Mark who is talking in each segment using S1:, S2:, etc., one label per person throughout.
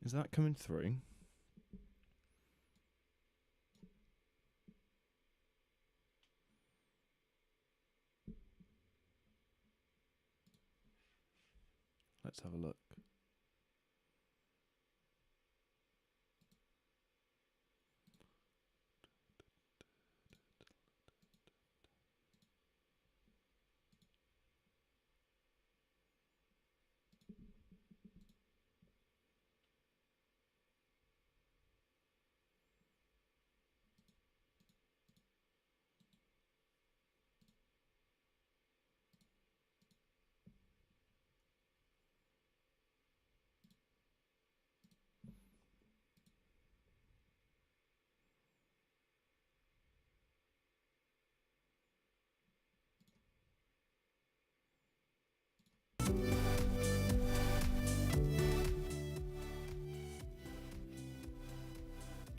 S1: Is that coming through? Let's have a look.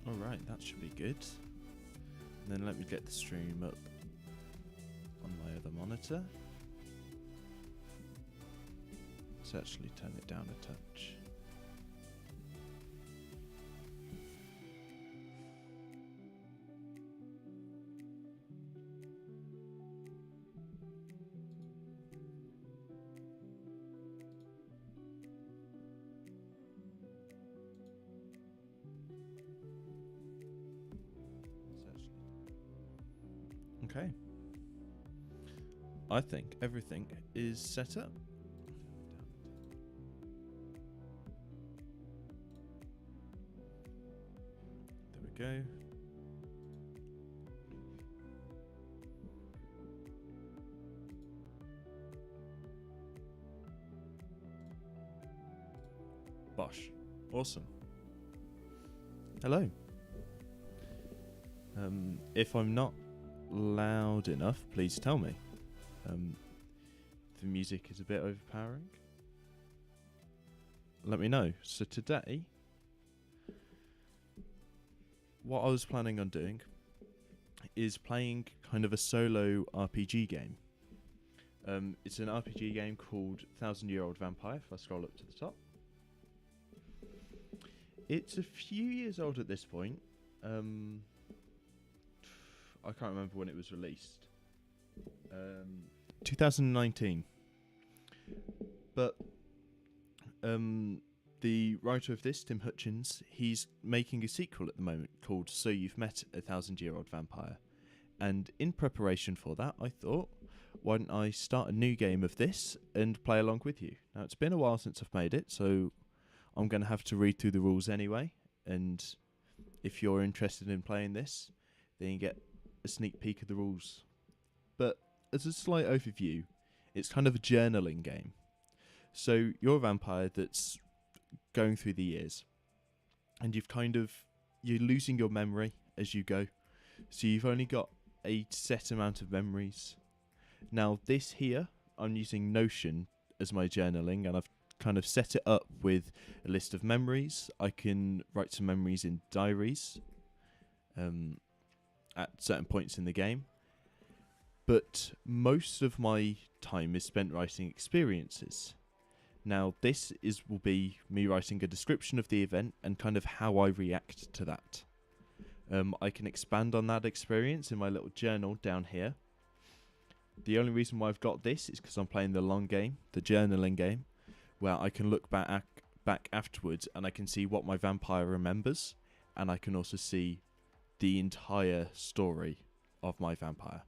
S1: Alright, that should be good. And then let me get the stream up on my other monitor. Let's actually turn it down a touch. Okay. I think everything is set up. There we go. Bosh. Awesome. Hello. If I'm not loud enough, please tell me. The music is a bit overpowering. Let me know. So today, what I was planning on doing is playing kind of a solo RPG game. It's an RPG game called 1,000-Year-Old Vampire, if I scroll up to the top. It's a few years old at this point. I can't remember when it was released. 2019. But the writer of this, Tim Hutchings, he's making a sequel at the moment called So You've Met a 1,000-Year-Old Vampire. And in preparation for that, I thought, why don't I start a new game of this and play along with you? Now, it's been a while since I've made it, so I'm going to have to read through the rules anyway. And if you're interested in playing this, then you get a sneak peek of the rules. But as a slight overview, it's kind of a journaling game. So you're a vampire that's going through the years, and you're losing your memory as you go. So you've only got a set amount of memories. Now this here, I'm using Notion as my journaling, and I've kind of set it up with a list of memories. I can write some memories in diaries at certain points in the game. But most of my time is spent writing experiences. Now this will be me writing a description of the event and kind of how I react to that. I can expand on that experience in my little journal down here. The only reason why I've got this is because I'm playing the long game, the journaling game, where I can look back afterwards and I can see what my vampire remembers, and I can also see the entire story of my vampire.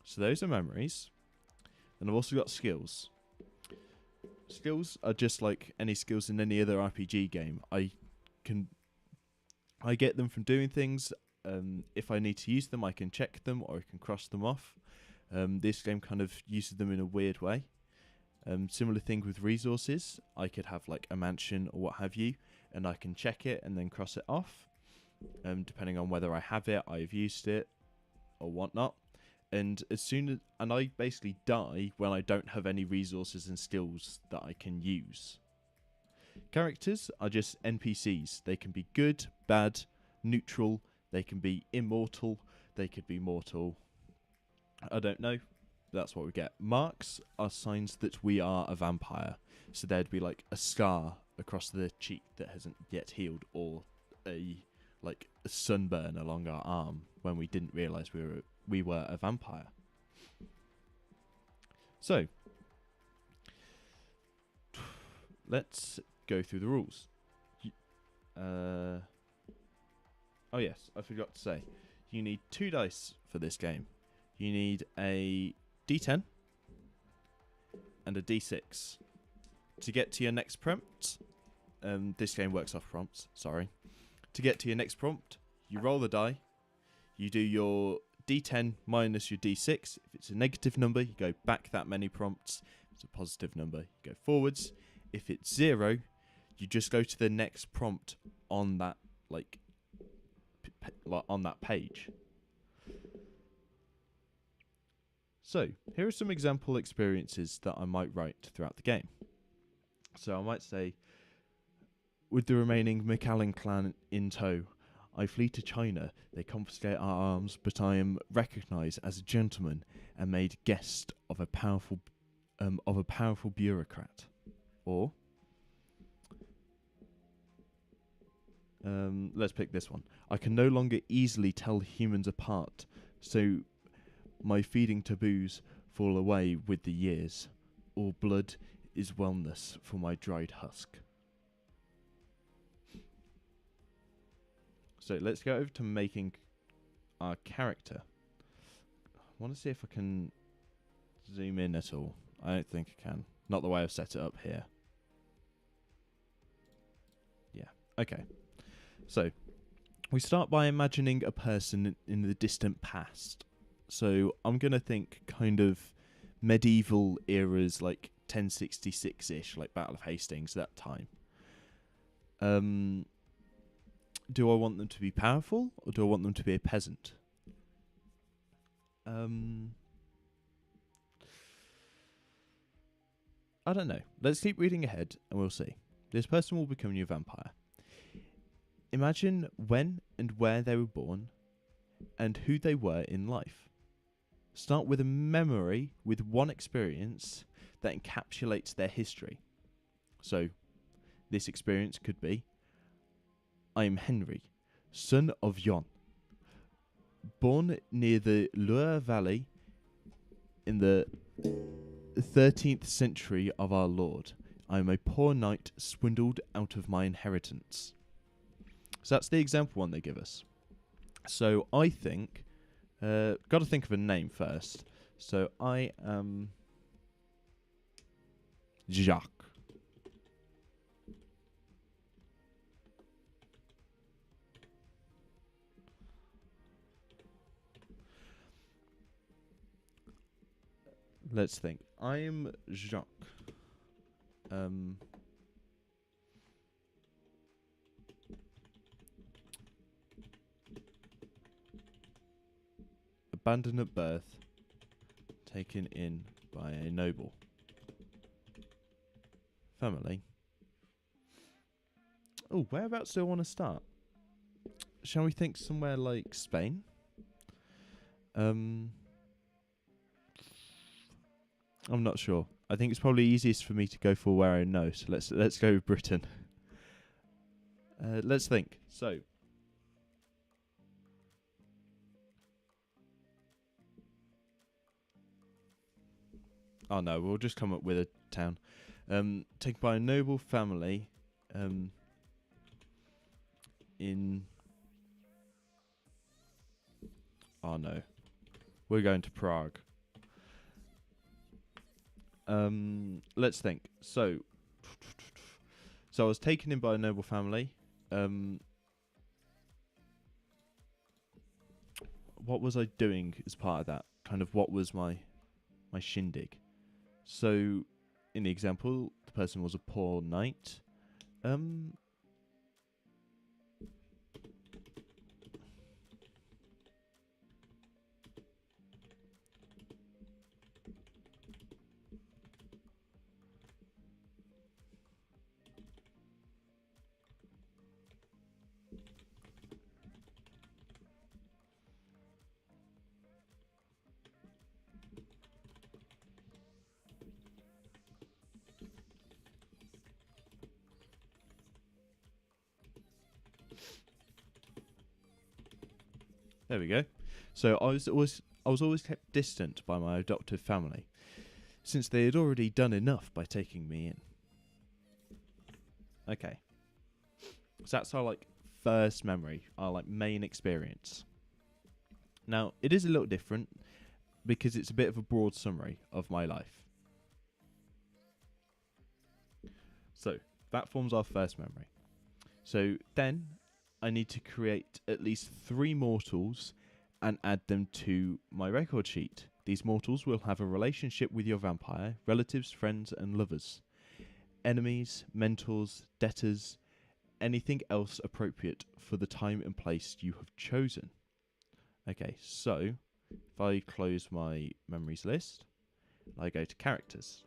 S1: So those are memories. And I've also got skills. Skills are just like any skills in any other RPG game. I get them from doing things. If I need to use them, I can check them or I can cross them off. This game kind of uses them in a weird way. Similar thing with resources. I could have like a mansion or what have you, and I can check it and then cross it off. Depending on whether I have it, I've used it, or whatnot. And I basically die when I don't have any resources and skills that I can use. Characters are just NPCs. They can be good, bad, neutral. They can be immortal. They could be mortal. I don't know. That's what we get. Marks are signs that we are a vampire. So there'd be like a scar across the cheek that hasn't yet healed, or a sunburn along our arm when we didn't realise we were a vampire. So let's go through the rules. Oh yes, I forgot to say, you need 2 dice for this game. You need a D10 and a D6 to get to your next prompt. This game works off prompts, sorry. To get to your next prompt, you roll the die, you do your D10 minus your D6. If it's a negative number, you go back that many prompts. If it's a positive number, you go forwards. If it's 0, you just go to the next prompt on that on that page. So, here are some example experiences that I might write throughout the game. So I might say, with the remaining McAllen clan in tow, I flee to China. They confiscate our arms, but I am recognised as a gentleman and made guest of a powerful bureaucrat. Or, let's pick this one. I can no longer easily tell humans apart, so my feeding taboos fall away with the years. All blood is wellness for my dried husk. So let's go over to making our character. I want to see if I can zoom in at all. I don't think I can. Not the way I've set it up here. Yeah, okay. So, we start by imagining a person in the distant past. So, I'm going to think kind of medieval eras, like 1066-ish, like Battle of Hastings, that time. Do I want them to be powerful, or do I want them to be a peasant? I don't know. Let's keep reading ahead, and we'll see. This person will become your vampire. Imagine when and where they were born, and who they were in life. Start with a memory with one experience that encapsulates their history. So, this experience could be, I am Henry, son of Jon, born near the Loire Valley in the 13th century of our Lord. I am a poor knight swindled out of my inheritance. So that's the example one they give us. So I think, got to think of a name first. So I am Jacques. Let's think. I am Jacques. Abandoned at birth, taken in by a noble family. Oh, whereabouts do I want to start? Shall we think somewhere like Spain? I'm not sure. I think it's probably easiest for me to go for where I know. So let's go with Britain. Let's think. So, oh no, we'll just come up with a town. Taken by a noble family. In. Oh no, we're going to Prague. Let's think. So I was taken in by a noble family. What was I doing as part of that? Kind of what was my shindig? So, in the example, the person was a poor knight. There we go. So I was always kept distant by my adoptive family, since they had already done enough by taking me in. Okay. So that's our first memory, our main experience. Now, it is a little different because it's a bit of a broad summary of my life. So, that forms our first memory. So, then I need to create at least 3 mortals and add them to my record sheet. These mortals will have a relationship with your vampire, relatives, friends, and lovers, enemies, mentors, debtors, anything else appropriate for the time and place you have chosen. Okay, so if I close my memories list, I go to characters.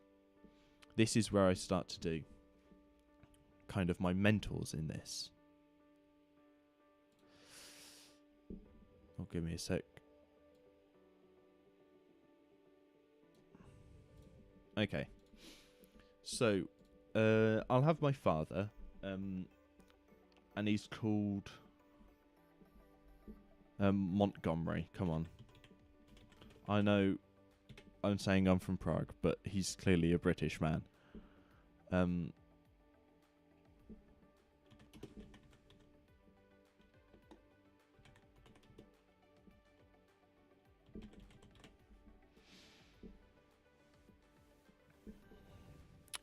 S1: This is where I start to do kind of my mentors in this. Oh, give me a sec. Okay. So, I'll have my father, and he's called Montgomery. Come on. I know I'm saying I'm from Prague, but he's clearly a British man.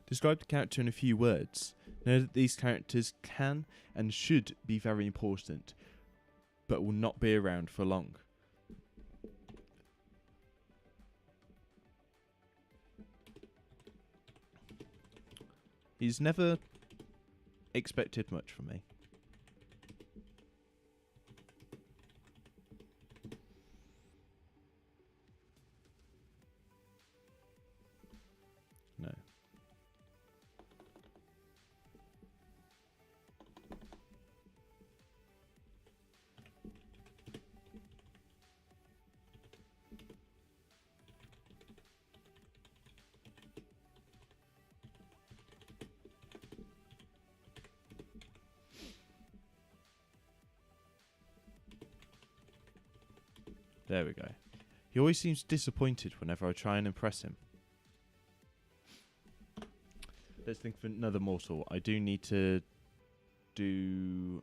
S1: Describe the character in a few words. Know that these characters can and should be very important, but will not be around for long. He's never expected much from me. No. There we go. He always seems disappointed whenever I try and impress him. Let's think of another mortal. I do need to do...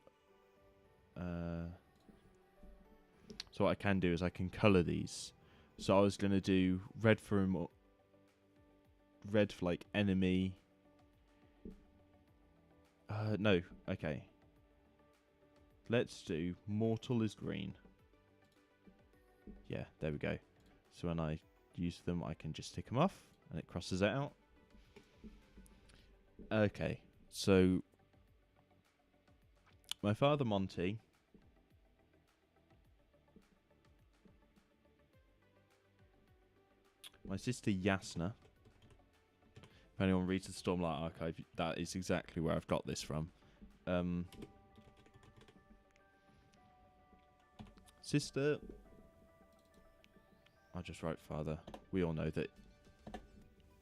S1: so what I can do is I can colour these. So I was going to do red for enemy. No, okay. Let's do mortal is green. Yeah, there we go. So when I use them, I can just tick them off, and it crosses it out. Okay, so my father Monty. My sister Yasna. If anyone reads the Stormlight Archive, that is exactly where I've got this from. Sister... I'll just write father. We all know that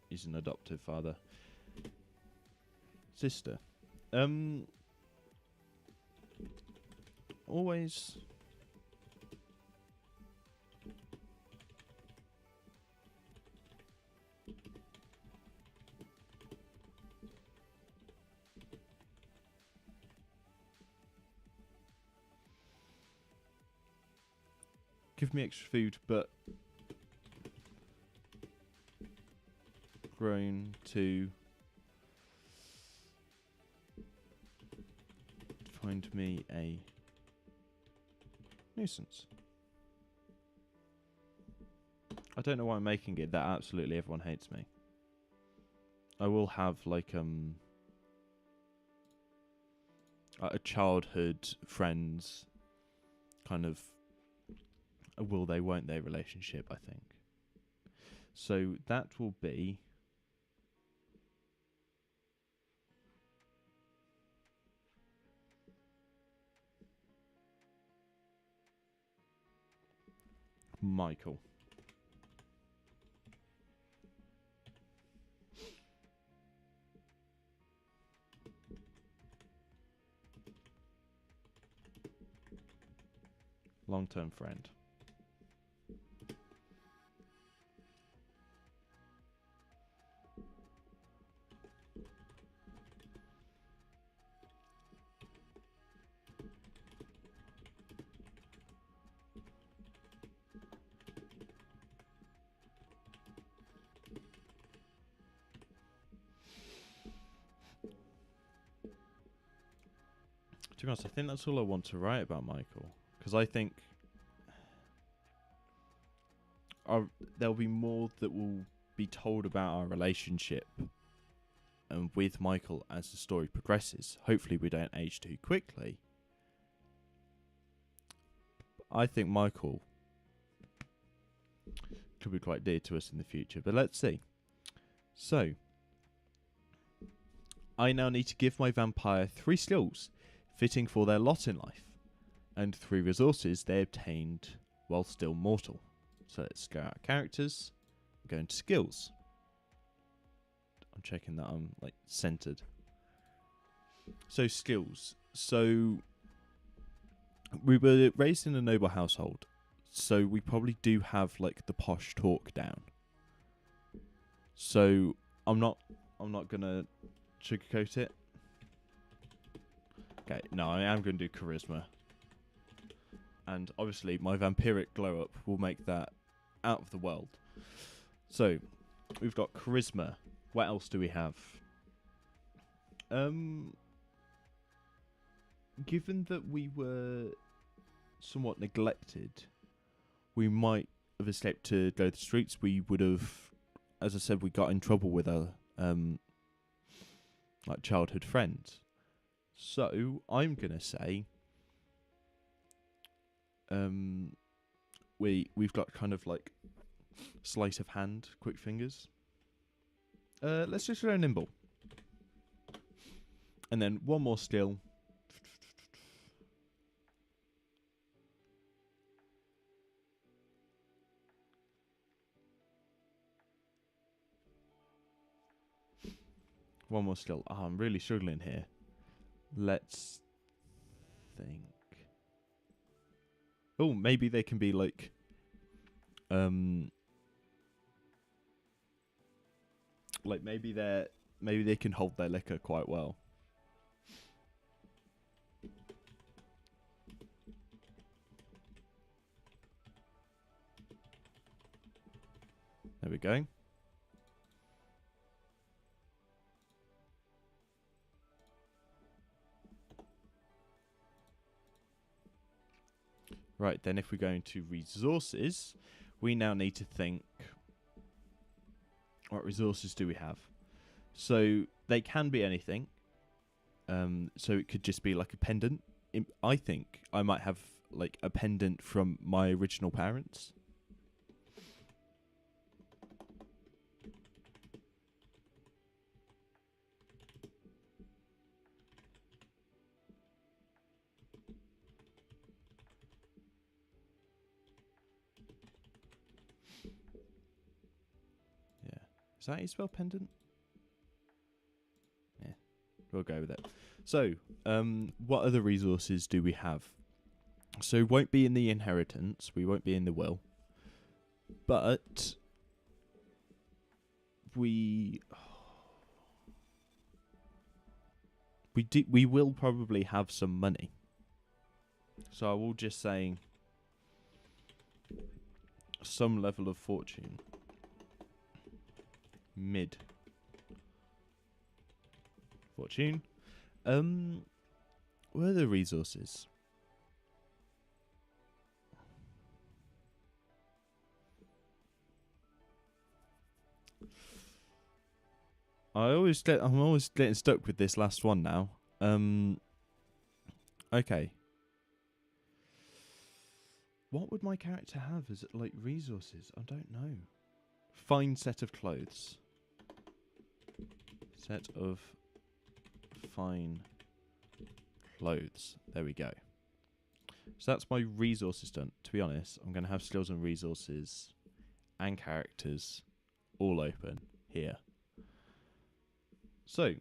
S1: he's an adoptive father. Sister. Always... give me extra food, but... grown to find me a nuisance. I don't know why I'm making it that absolutely everyone hates me. I will have a childhood friends kind of a will they won't they relationship, I think. So that will be Michael. Long-term friend. To be honest, I think that's all I want to write about Michael. Because I think there'll be more that will be told about our relationship and with Michael as the story progresses. Hopefully we don't age too quickly. I think Michael could be quite dear to us in the future, but let's see. So, I now need to give my vampire 3 skills fitting for their lot in life, and 3 resources they obtained while still mortal. So let's go out characters, go into skills. I'm checking that I'm centered. So skills. So we were raised in a noble household, so we probably do have the posh talk down. So I'm not gonna sugarcoat it. Okay, no, I am gonna do charisma. And obviously my vampiric glow up will make that out of the world. So we've got charisma. What else do we have? Given that we were somewhat neglected, we might have escaped to go to the streets. We would have, as I said, we got in trouble with our childhood friends. So I'm gonna say we've got kind of sleight of hand, quick fingers. Let's just go nimble. And then one more skill. One more skill. Oh, I'm really struggling here. Let's think. Oh, maybe they can be maybe they can hold their liquor quite well. There we go. Right, then if we go into resources, we now need to think, what resources do we have? So they can be anything. So it could just be a pendant. I think I might have a pendant from my original parents. Yeah. Is that how you spell pendant? Yeah. We'll go with it. So, what other resources do we have? So, won't be in the inheritance. We won't be in the will. But we will probably have some money. So I will just say some level of fortune. Mid fortune. What are the resources? I'm always getting stuck with this last one now. Okay. What would my character have as resources? I don't know. Fine set of clothes. Set of fine clothes. There we go. So that's my resources done. To be honest, I'm going to have skills and resources and characters all open here. So,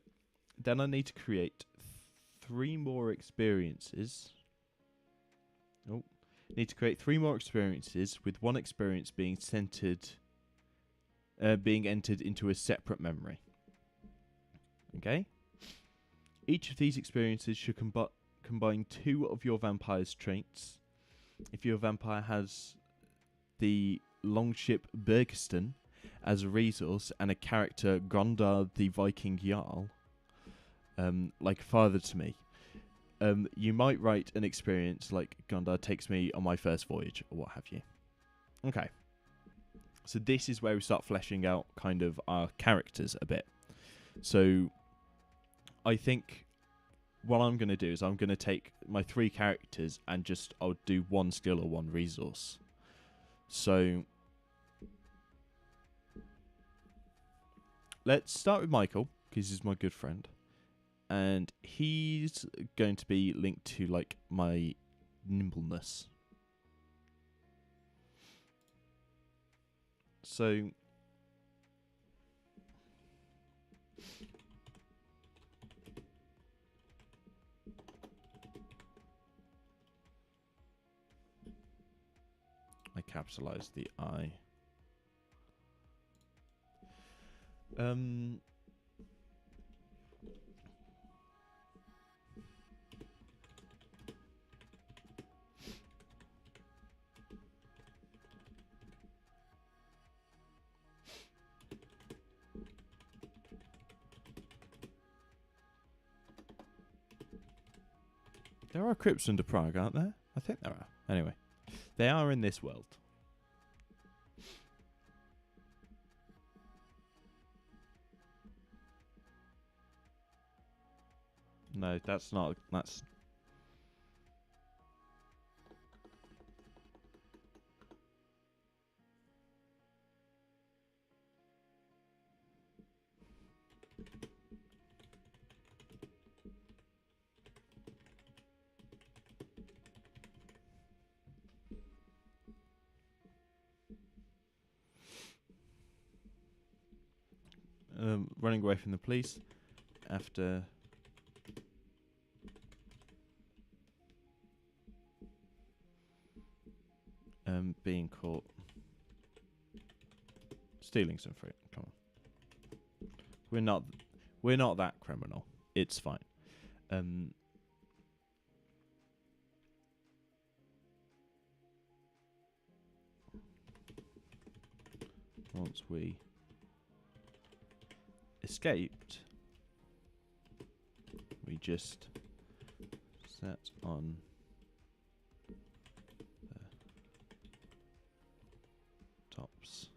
S1: then I need to create 3 more experiences. Oh, Need to create 3 more experiences, with one experience being entered into a separate memory. Okay? Each of these experiences should combine 2 of your vampire's traits. If your vampire has the longship Bergiston as a resource and a character Gondar the Viking Jarl, like a father to me, you might write an experience like Gondar takes me on my first voyage, or what have you. Okay. So this is where we start fleshing out kind of our characters a bit. So I think what I'm going to do is I'm going to take my 3 characters and I'll do 1 skill or 1 resource. So let's start with Michael, because he's my good friend. And he's going to be linked to, like, my nimbleness. So I capitalize the I. There are crypts under Prague, aren't there? I think there are. Anyway, they are in this world. No, that's not. That's. Running away from the police after being caught stealing some fruit. Come on, we're not that criminal. It's fine. Once we escaped, we just sat on the tops,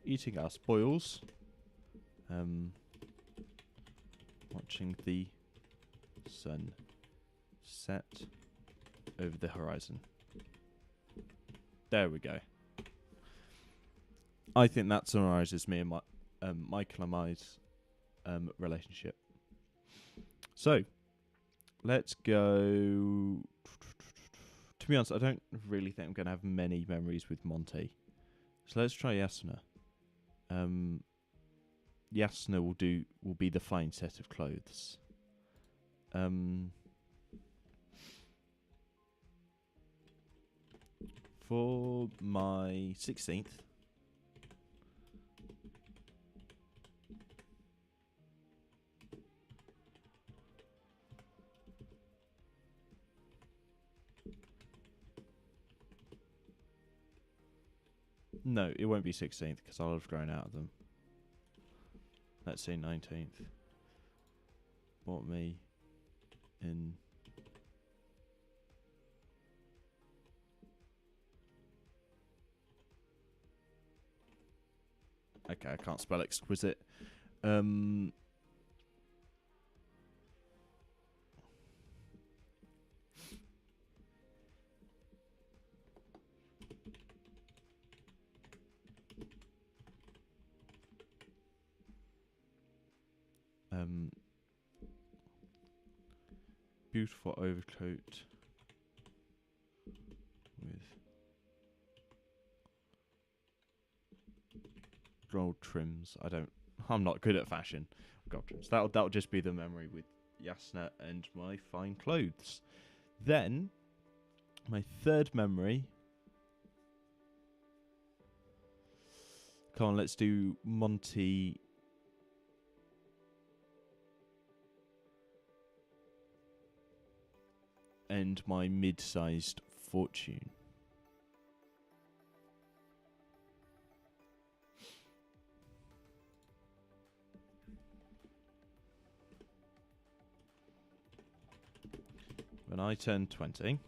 S1: eating our spoils, watching the sun set over the horizon. There we go. I think that summarises me and Michael and I's relationship. So, let's go. To be honest, I don't really think I'm going to have many memories with Monty. So let's try Yasna. Yasna will be the fine set of clothes. For my 16th, no, it won't be 16th because I'll have grown out of them. Let's say 19th. Bought me in. Okay, I can't spell exquisite. Beautiful overcoat with gold trims. I'm not good at fashion. Gold trims. That'll just be the memory with Yasna and my fine clothes. Then, my third memory. Come on, let's do Monty. And my mid-sized fortune. When I turned 20,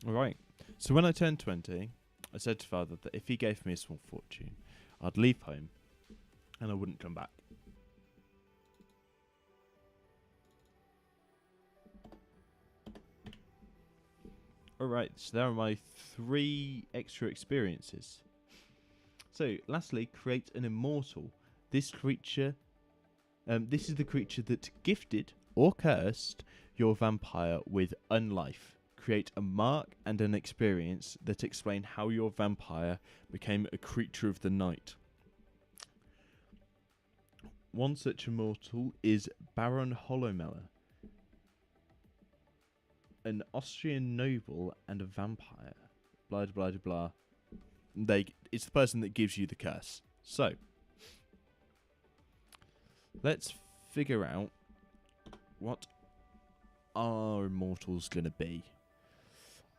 S1: Right. So when I turned 20, I said to Father that if he gave me a small fortune, I'd leave home and I wouldn't come back. Alright, so there are my 3 extra experiences. So, lastly, create an immortal. This creature, this is the creature that gifted or cursed your vampire with unlife. Create a mark and an experience that explain how your vampire became a creature of the night. One such immortal is Baron Hollowmeller, an Austrian noble and a vampire. Blah, blah, blah, blah. It's the person that gives you the curse. So, let's figure out what our immortal's going to be.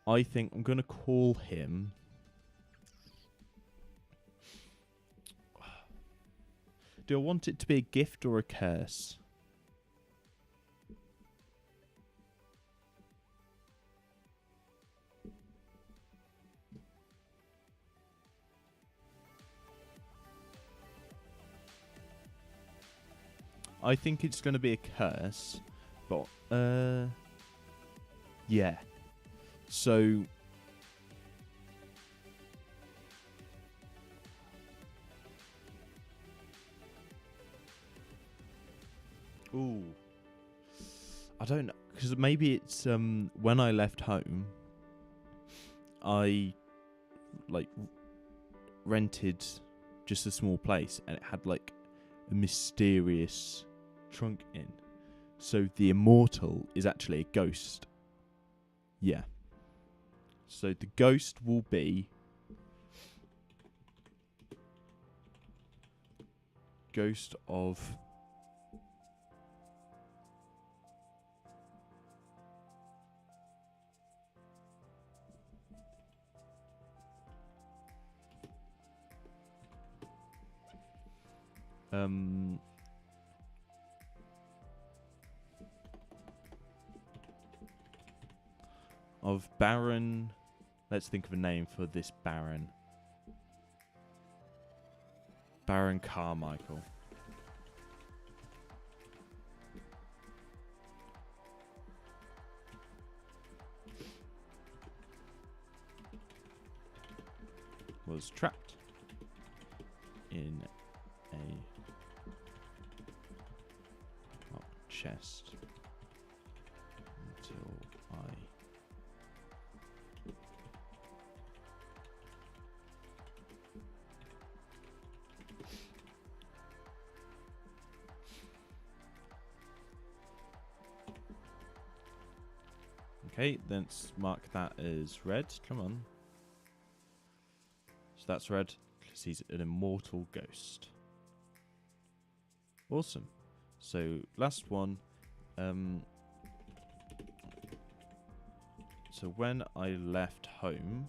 S1: I think I'm going to call him... Do I want it to be a gift or a curse? I think it's going to be a curse, but yeah. So ooh, I don't know, because maybe it's when I left home, I rented just a small place, and it had like a mysterious trunk in. So the immortal is actually a ghost. Yeah. So the ghost will be ghost of Baron. Let's think of a name for this Baron. Baron Carmichael. Was trapped in a locked chest until I okay, let's mark that as red. Come on. So that's red. because he's an immortal ghost. Awesome. So last one. So when I left home,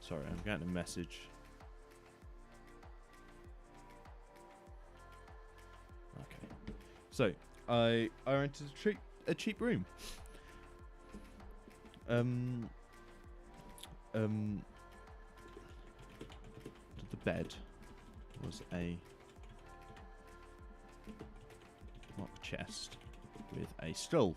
S1: sorry, I'm getting a message. Okay. So, I rented a cheap room. The bed was a mock chest with a stool.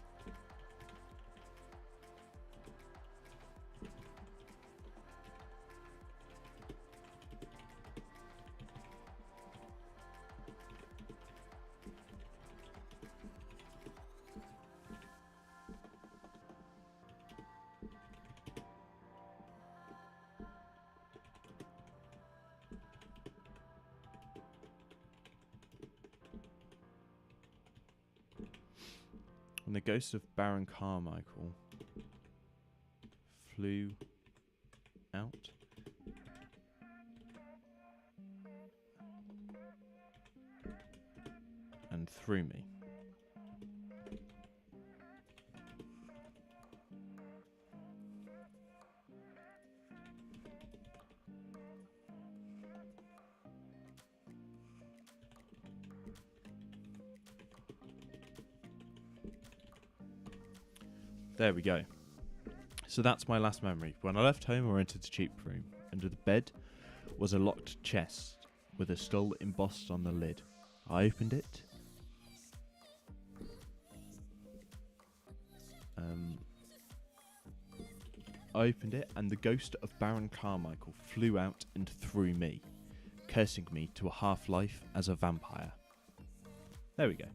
S1: When the ghost of Baron Carmichael flew out and threw me. There we go. So that's my last memory. When I left home, I rented a cheap room. Under the bed was a locked chest with a skull embossed on the lid. I opened it. And the ghost of Baron Carmichael flew out and threw me, cursing me to a half-life as a vampire. There we go.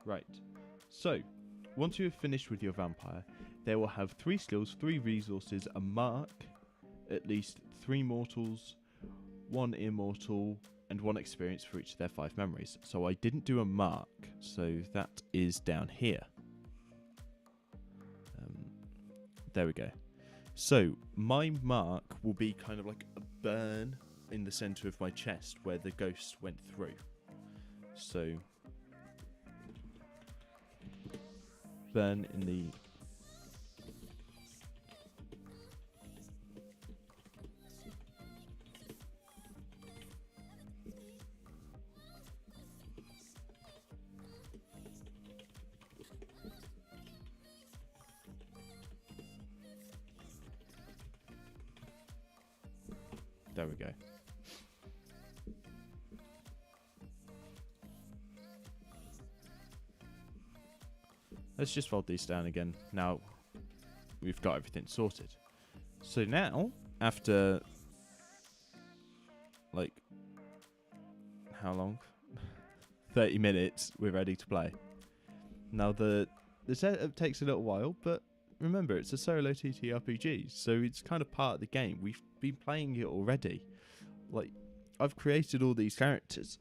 S1: Right. So, once you have finished with your vampire, they will have 3 skills, 3 resources, a mark, at least 3 mortals, 1 immortal, and 1 experience for each of their 5 memories. So I didn't do a mark, so that is down here. There we go. So, my mark will be kind of like a burn in the centre of my chest where the ghost went through. So, burn in the... There we go. Let's just fold these down again. Now we've got everything sorted. So now, after like how long? 30 minutes, we're ready to play. Now the setup takes a little while, but remember, it's a solo TTRPG, so it's kind of part of the game. We've been playing it already. Like, I've created all these characters,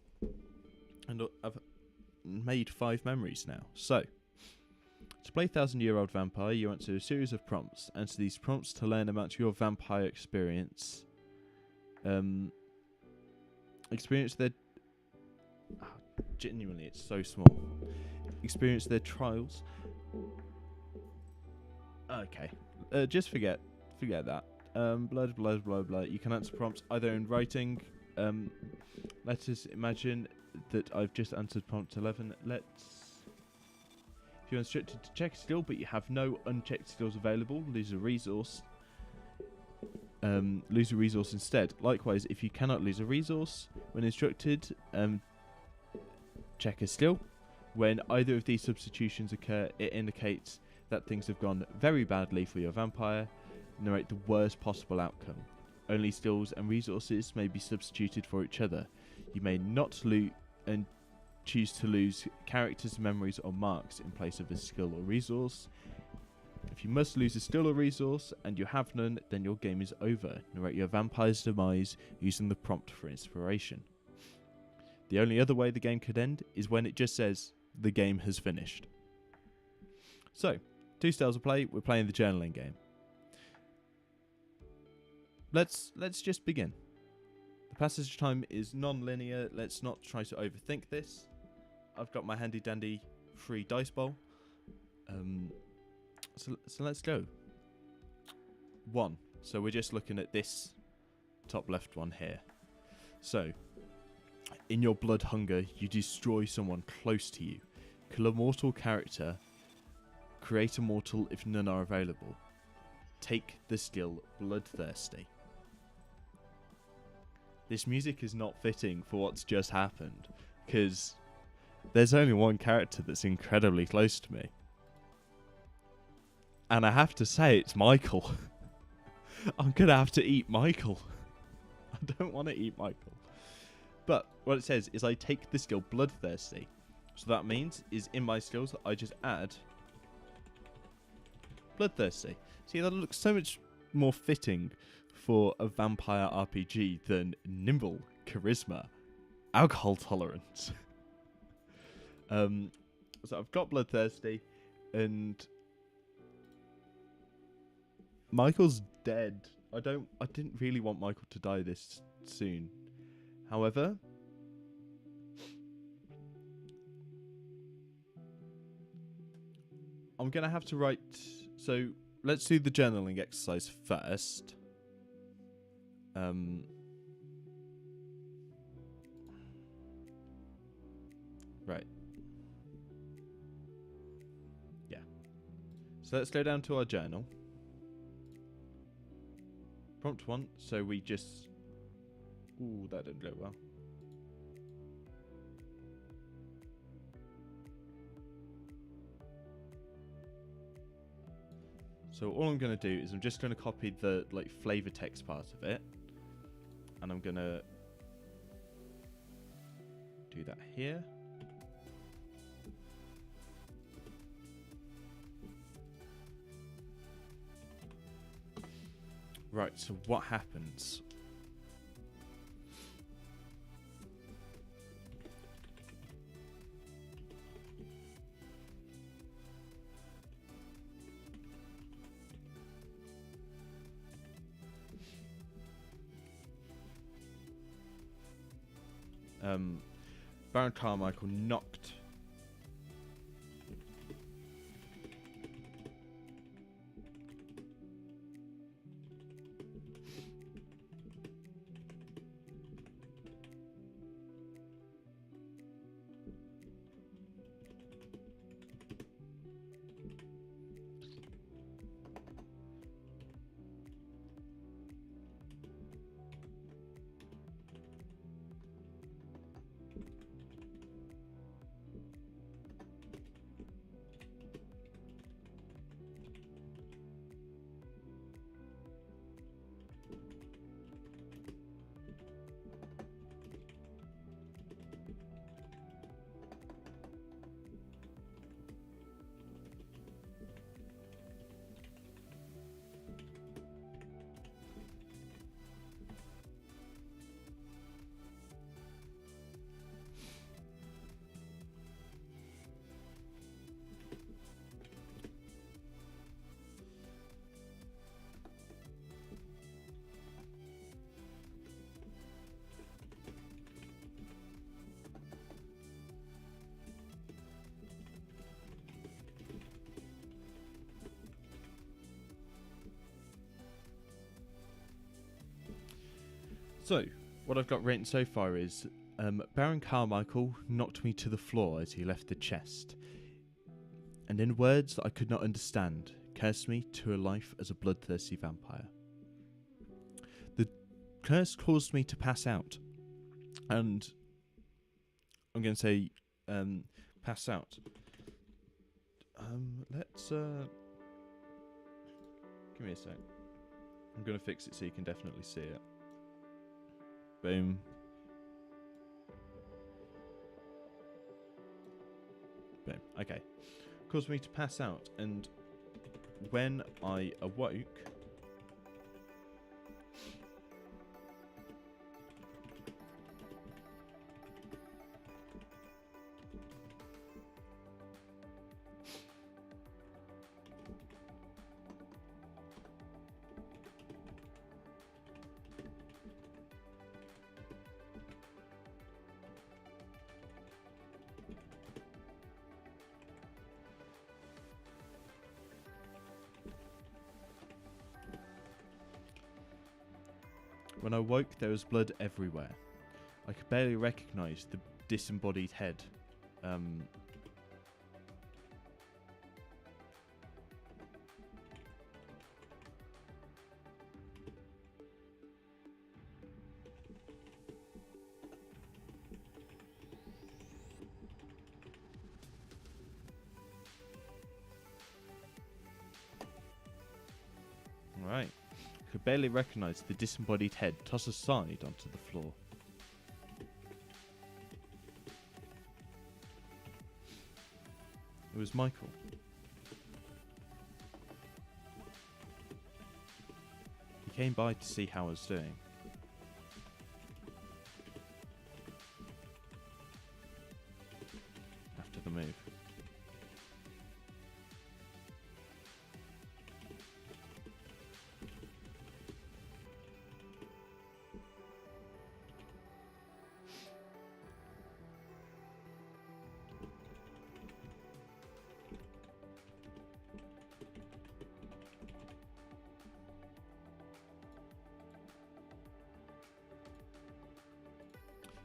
S1: and I've made 5 memories now. So, to play 1000-Year-Old Vampire, you answer a series of prompts. Answer these prompts to learn about your vampire experience. Experience their... genuinely, it's so small. Experience their trials. Okay, just forget that. Blah. You can answer prompts either in writing. Let us imagine that I've just answered prompt 11. If you're instructed to check a skill but you have no unchecked skills available, lose a resource. Lose a resource instead. Likewise, if you cannot lose a resource when instructed, check a skill. When either of these substitutions occur, it indicates that things have gone very badly for your vampire. Narrate the worst possible outcome. Only skills and resources may be substituted for each other. You may not loot and choose to lose characters, memories, or marks in place of a skill or resource. If you must lose a skill or resource and you have none, then your game is over. Narrate your vampire's demise using the prompt for inspiration. The only other way the game could end is when it just says, the game has finished. So, 2 styles of play, we're playing the journaling game. Let's just begin. The passage time is non-linear, let's not try to overthink this. I've got my handy dandy free dice bowl. So let's go. 1. So we're just looking at this top left one here. So, in your blood hunger, you destroy someone close to you. Kill a mortal character. Create a mortal if none are available. Take the skill Bloodthirsty. This music is not fitting for what's just happened, because there's only one character that's incredibly close to me. And I have to say, it's Michael. I'm going to have to eat Michael. I don't want to eat Michael. But what it says is I take the skill Bloodthirsty. So that means is in my skills, I just add Bloodthirsty. See, that looks so much more fitting for a vampire RPG than Nimble, Charisma, Alcohol Tolerance. So I've got Bloodthirsty, and Michael's dead. I didn't really want Michael to die this soon. However, I'm going to have to write... So, let's do the journaling exercise first. Right. Yeah. So, let's go down to our journal. Prompt 1, so we just... Ooh, that didn't go well. So all I'm going to do is I'm just going to copy the flavor text part of it. And I'm going to do that here. Right, so what happens? Baron Carmichael knocked So, what I've got written so far is, Baron Carmichael knocked me to the floor as he left the chest, and in words that I could not understand, cursed me to a life as a bloodthirsty vampire. The curse caused me to pass out, and I'm going to say, pass out. Let's, give me a sec. I'm going to fix it so you can definitely see it. Boom. Boom. Okay. Caused me to pass out, and when I awoke, there was blood everywhere. I could barely recognise the disembodied head. Right. Could barely recognise the disembodied head tossed aside onto the floor. It was Michael. He came by to see how I was doing. After the move.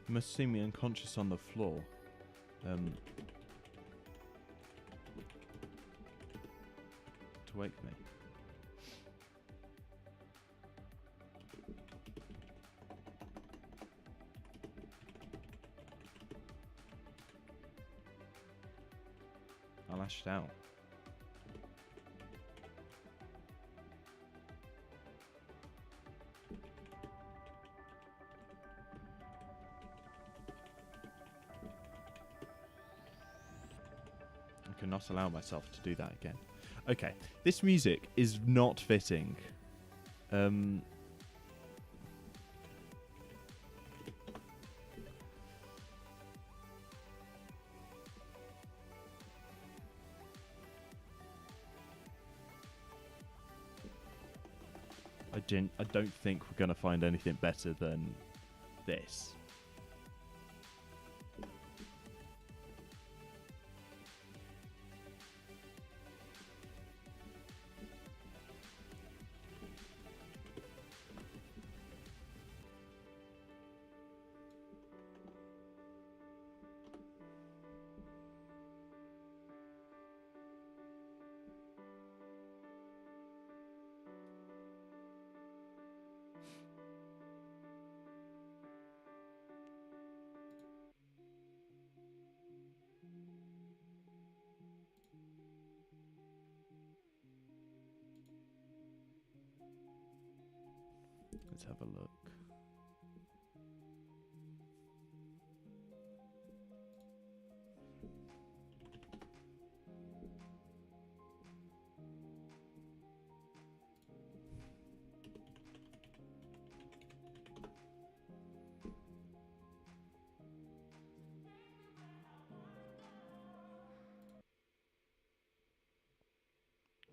S1: You must see me unconscious on the floor. To wake me. I lashed out. I cannot allow myself to do that again. Okay, this music is not fitting. I don't think we're going to find anything better than this. Let's have a look.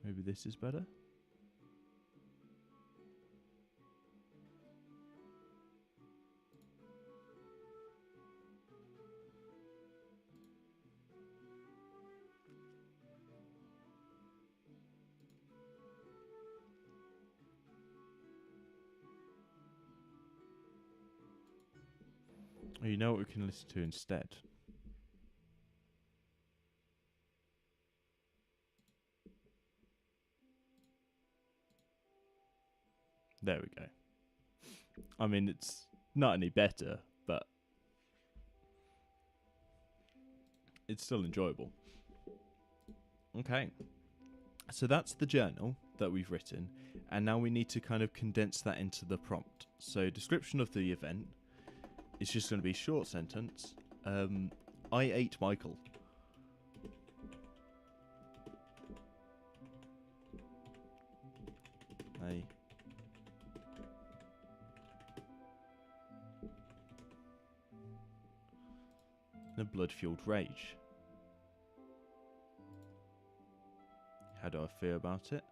S1: Maybe this is better? Oh, you know what we can listen to instead? There we go. I mean, it's not any better, but it's still enjoyable. Okay. So that's the journal that we've written, and now we need to kind of condense that into the prompt. So description of the event is just going to be short sentence. I ate Michael. and a blood-fueled rage. How do I feel about it?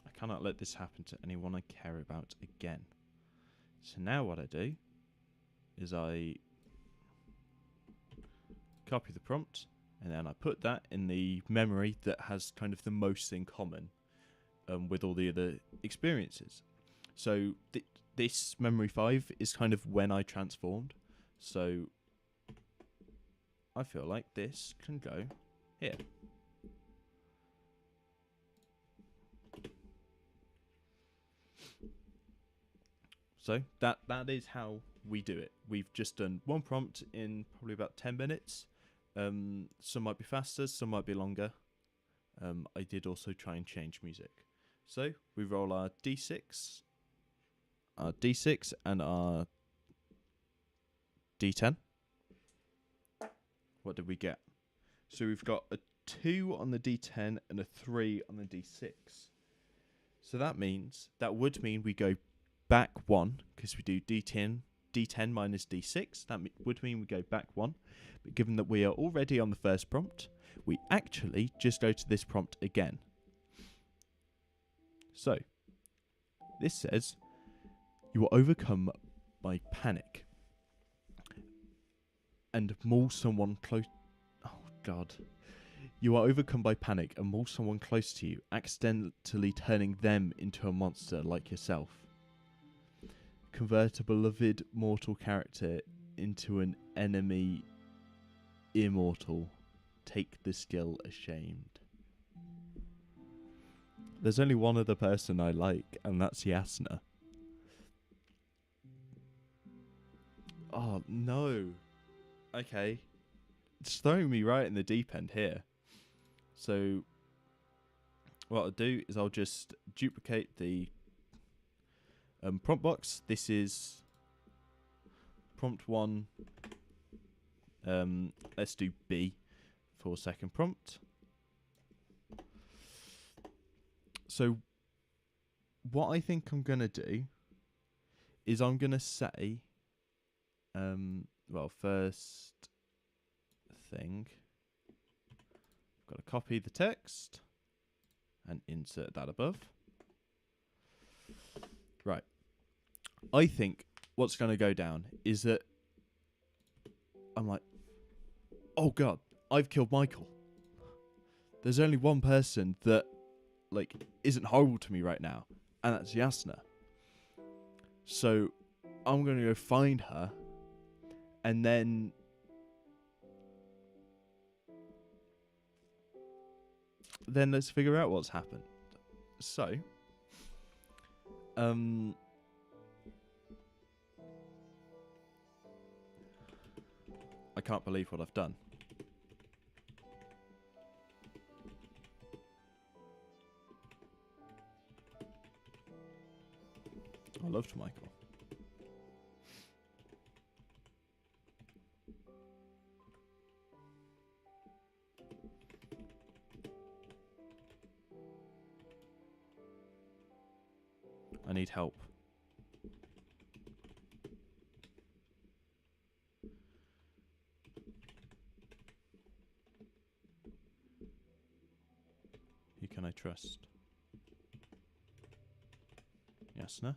S1: I cannot let this happen to anyone I care about again. So now what I do is I copy the prompt and then I put that in the memory that has kind of the most in common with all the other experiences. So this memory 5 is kind of when I transformed. So I feel like this can go here. So that is how we do it. We've just done one prompt in probably about 10 minutes. Some might be faster, some might be longer. I did also try and change music. So we roll our D6 and our D10. What did we get? So we've got a 2 on the D10 and a 3 on the D6. So that would mean we go back 1, because we do D10 minus D6. That would mean we go back 1. But given that we are already on the first prompt, we actually just go to this prompt again. So, this says, you are overcome by panic and maul someone close. Oh, God. You are overcome by panic and maul someone close to you, accidentally turning them into a monster like yourself. Convert a beloved mortal character into an enemy immortal. Take the skill ashamed. There's only one other person I like, and that's Yasna. Oh, no. Okay. It's throwing me right in the deep end here. So, what I'll do is I'll just duplicate the prompt box. This is prompt 1. Let's do B for second prompt. So what I think I'm going to do is I'm going to say, well, first thing, I've got to copy the text and insert that above. Right. I think what's going to go down is that I'm like, oh God, I've killed Michael. There's only one person that isn't horrible to me right now, and that's Yasna. So I'm going to go find her, and then let's figure out what's happened. So, I can't believe what I've done. I loved Michael. I need help. Who can I trust? Yasna?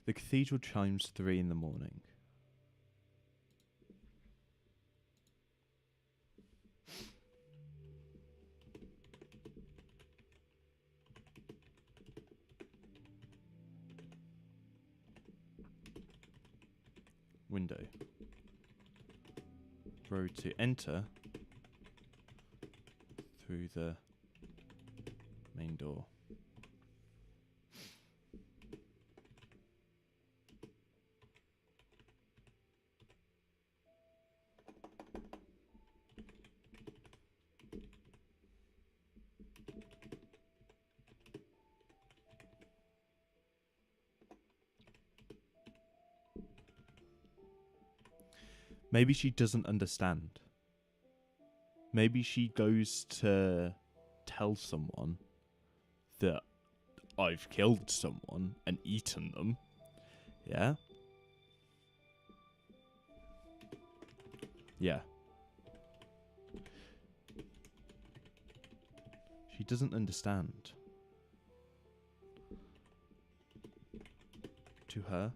S1: The cathedral chimes 3 in the morning. window. Row to enter through the main door. Maybe she doesn't understand. Maybe she goes to tell someone that I've killed someone and eaten them. Yeah? Yeah. She doesn't understand. To her,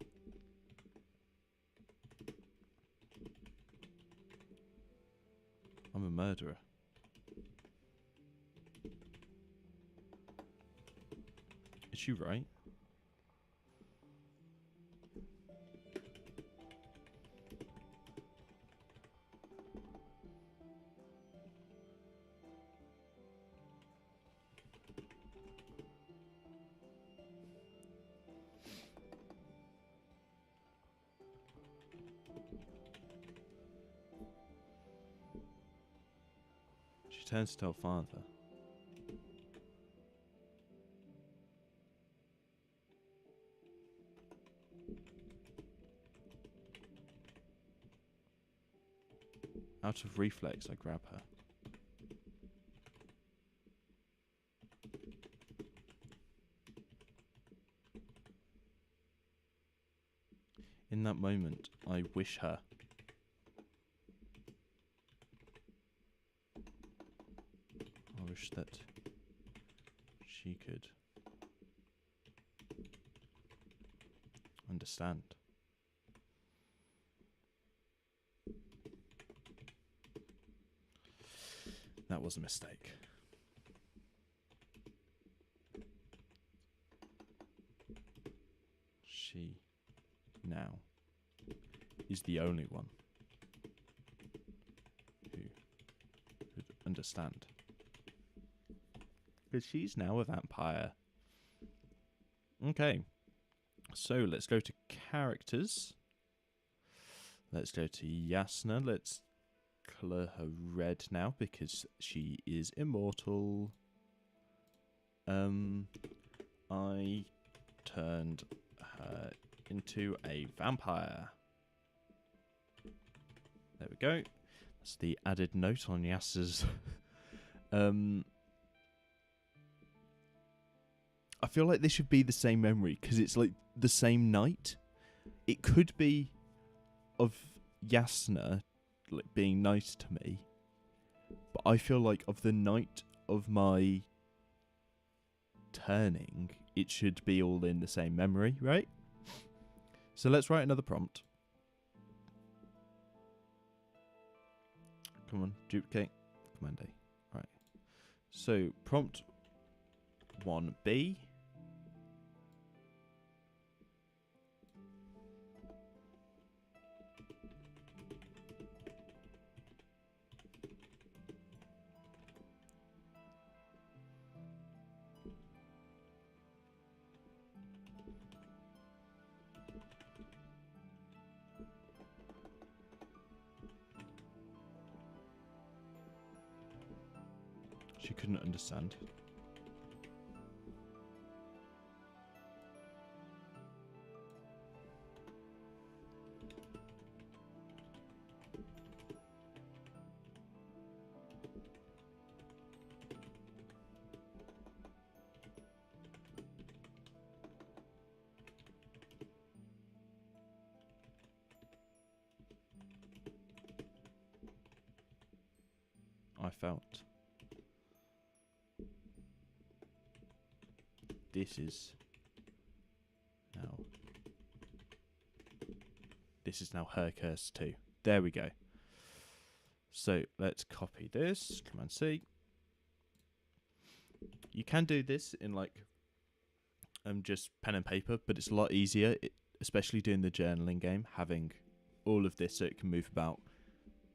S1: I'm a murderer. Is she right? She turns to tell father. Out of reflex, I grab her. In that moment, I wish her. I wish that she could understand. That was a mistake. She now is the only one who could understand. Because she's now a vampire. Okay. So let's go to characters. Let's go to Yasna. Let's colour her red now because she is immortal. I turned her into a vampire. There we go. That's the added note on Yasna's. I feel like this should be the same memory because it's like the same night. It could be of Yasna like being nice to me, but I feel like of the night of my turning, it should be all in the same memory, right? So let's write another prompt. Come on, duplicate, Command A. Right. So prompt 1B. She couldn't understand. I felt. This is now her curse too. There we go. So let's copy this. Command C. You can do this in like just pen and paper, but it's a lot easier, especially doing the journaling game, having all of this so it can move about.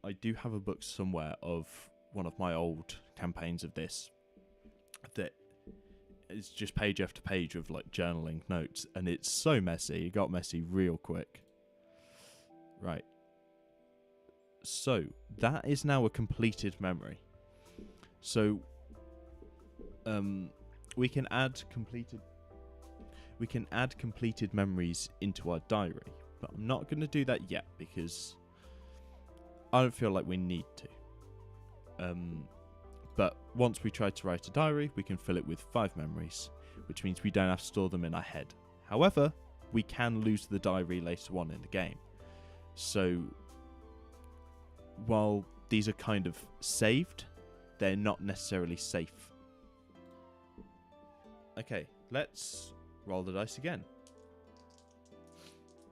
S1: I do have a book somewhere of one of my old campaigns of this that is just page after page of like journaling notes, and it's so messy. It got messy real quick. Right. So that is now a completed memory. So we can add completed memories into our diary, but I'm not going to do that yet because I don't feel like we need to. But once we try to write a diary, we can fill it with 5 memories, which means we don't have to store them in our head. However, we can lose the diary later on in the game. So while these are kind of saved, they're not necessarily safe. Okay, let's roll the dice again.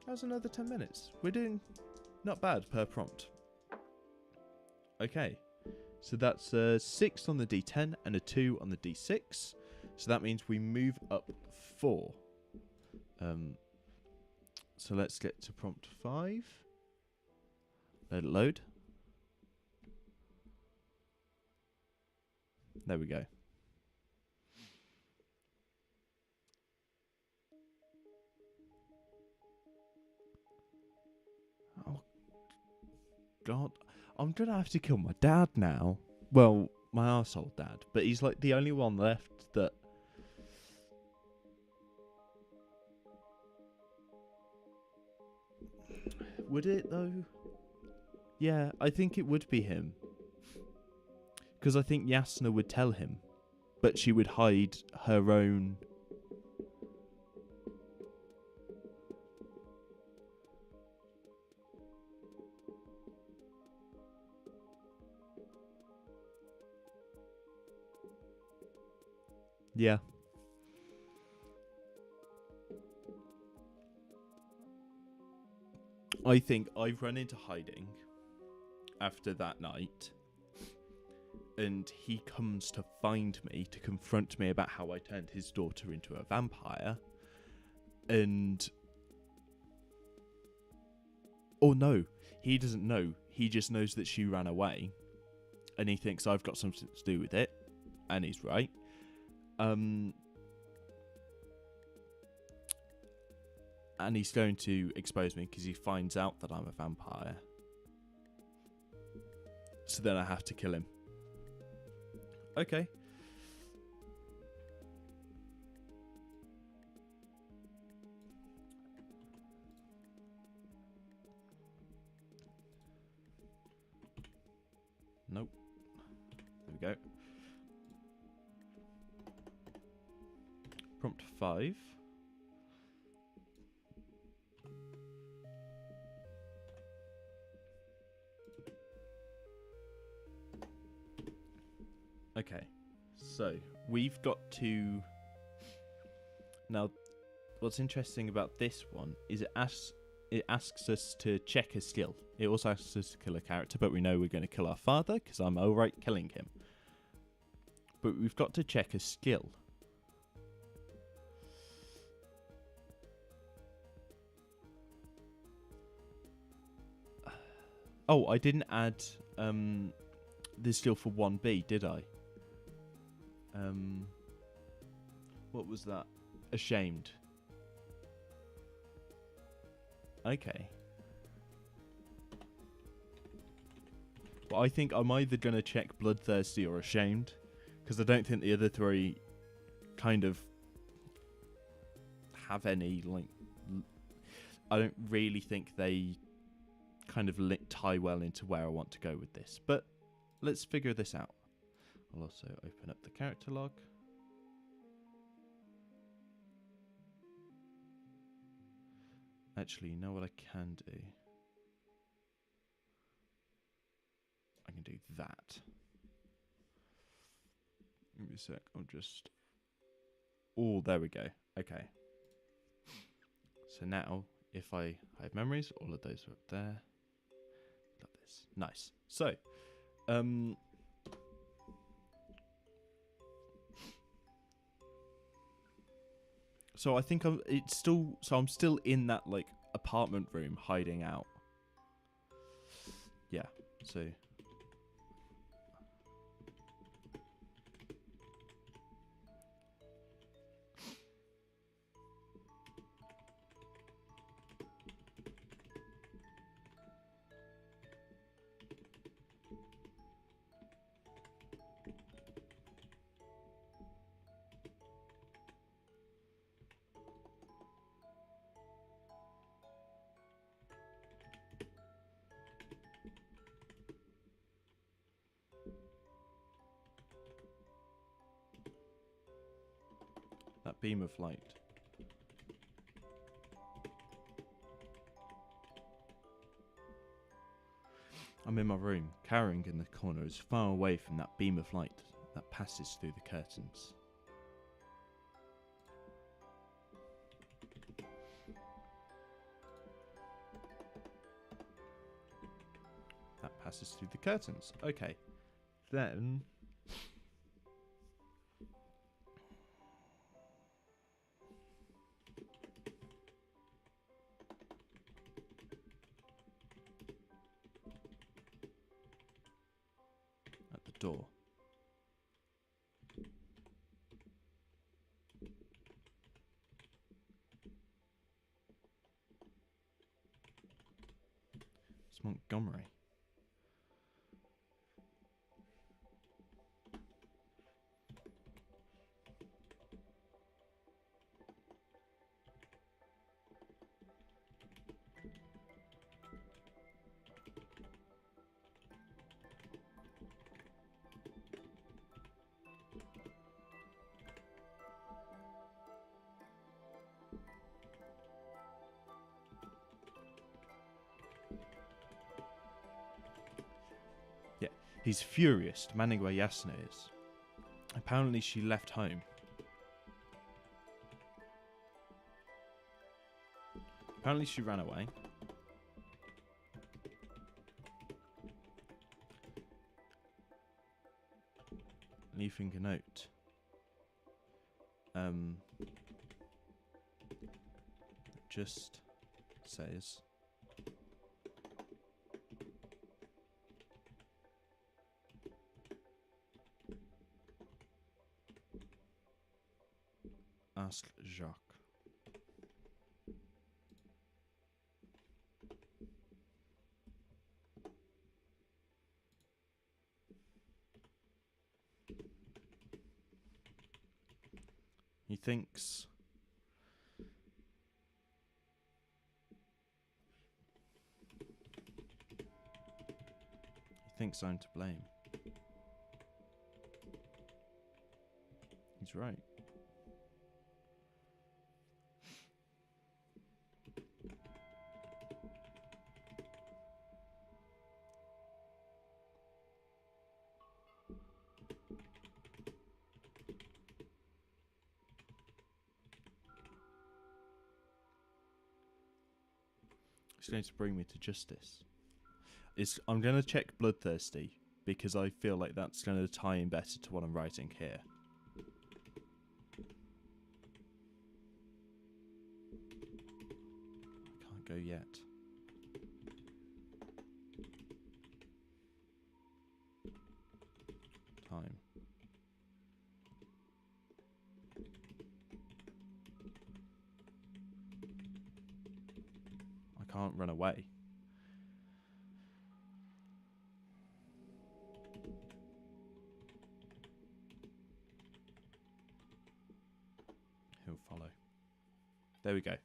S1: That was another 10 minutes. We're doing not bad per prompt. Okay, so that's a 6 on the D10 and a 2 on the D6. So that means we move up 4. So let's get to prompt 5. Let it load. There we go. Oh, God. I'm going to have to kill my dad now. Well, my arsehole dad. But he's like the only one left that... Would it, though? Yeah, I think it would be him. Because I think Yasna would tell him. But she would hide her own... Yeah. I think I've run into hiding after that night, and he comes to find me to confront me about how I turned his daughter into a vampire, and... Oh no, he doesn't know. He just knows that she ran away, and he thinks I've got something to do with it, and he's right. And he's going to expose me because he finds out that I'm a vampire. So then I have to kill him. Okay. Nope. There we go. Prompt 5. Okay, so we've got to... Now, what's interesting about this one is it asks us to check a skill. It also asks us to kill a character, but we know we're going to kill our father because I'm alright killing him. But we've got to check a skill. Oh, I didn't add the skill for 1B, did I? What was that? Ashamed. Okay. Well, I think I'm either going to check bloodthirsty or ashamed, because I don't think the other 3 kind of have any, like... I don't really think they kind of tie well into where I want to go with this. But let's figure this out. I'll also open up the character log. Actually, you know what I can do? I can do that. Give me a sec. I'll just... Oh, there we go. Okay. So now, if I hide memories, all of those are up there. Like this. Nice. So, so I think I'm still in that like apartment room hiding out. So that beam of light. I'm in my room, cowering in the corner as far away from that beam of light that passes through the curtains. That passes through the curtains. Okay. Then at the door. It's Montgomery. Yeah, he's furious, demanding where Yasna is. Apparently she left home. Apparently she ran away. Leaving a note. Just says, ask Jacques. He thinks I'm to blame. He's right. It's going to bring me to justice. I'm going to check Bloodthirsty, because I feel like that's going to tie in better to what I'm writing here. I can't go yet. Time. I can't run away. He'll follow. There we go.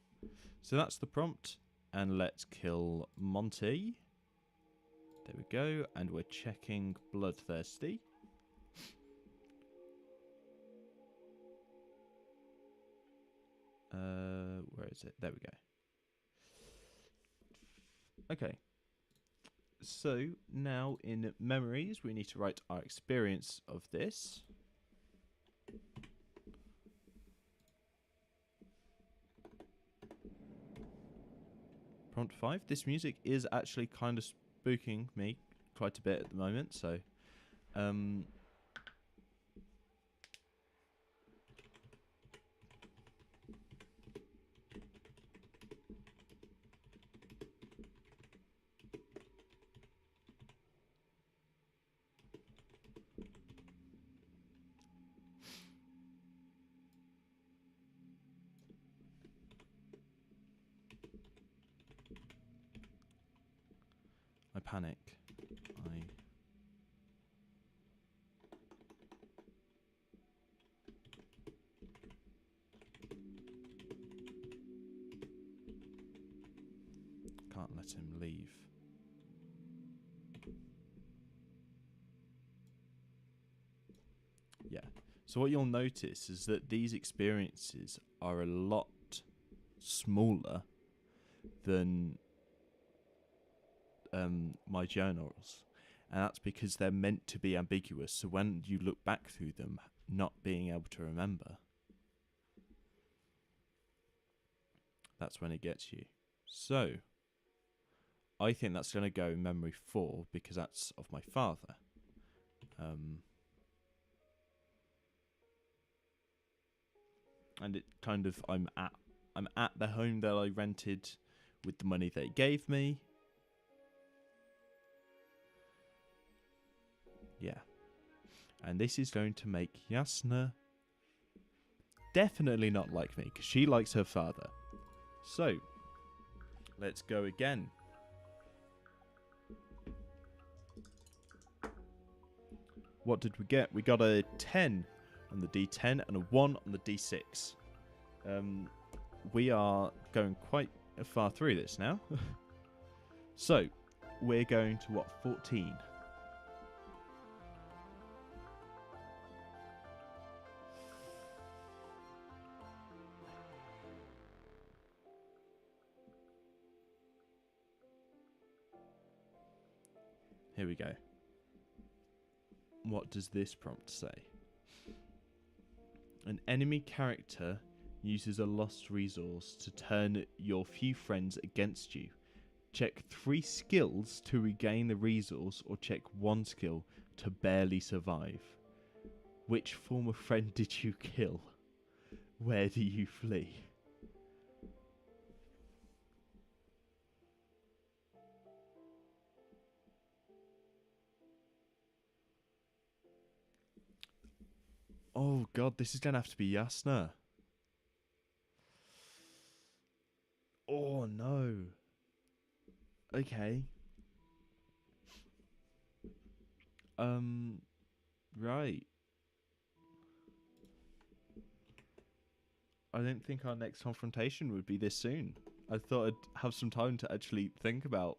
S1: So that's the prompt. And let's kill Monty. There we go. And we're checking Bloodthirsty. Where is it? There we go. Okay. So now in memories, we need to write our experience of this. Prompt 5. This music is actually kind of spooking me quite a bit at the moment, so panic. Can't let him leave. Yeah. So what you'll notice is that these experiences are a lot smaller than my journals. And that's because they're meant to be ambiguous. So when you look back through them, not being able to remember, that's when it gets you. So I think that's going to go in memory 4 because that's of my father. And it kind of I'm at the home that I rented with the money they gave me. Yeah. And this is going to make Yasna definitely not like me because she likes her father. So let's go again. What did we get? We got a 10 on the D10 and a 1 on the D6. We are going quite far through this now. So, we're going to what? 14. Here we go. What does this prompt say? An enemy character uses a lost resource to turn your few friends against you. Check 3 skills to regain the resource or check 1 skill to barely survive. Which former friend did you kill? Where do you flee? Oh god, this is going to have to be Yasna. Oh no. Okay. Right. I didn't think our next confrontation would be this soon. I thought I'd have some time to actually think about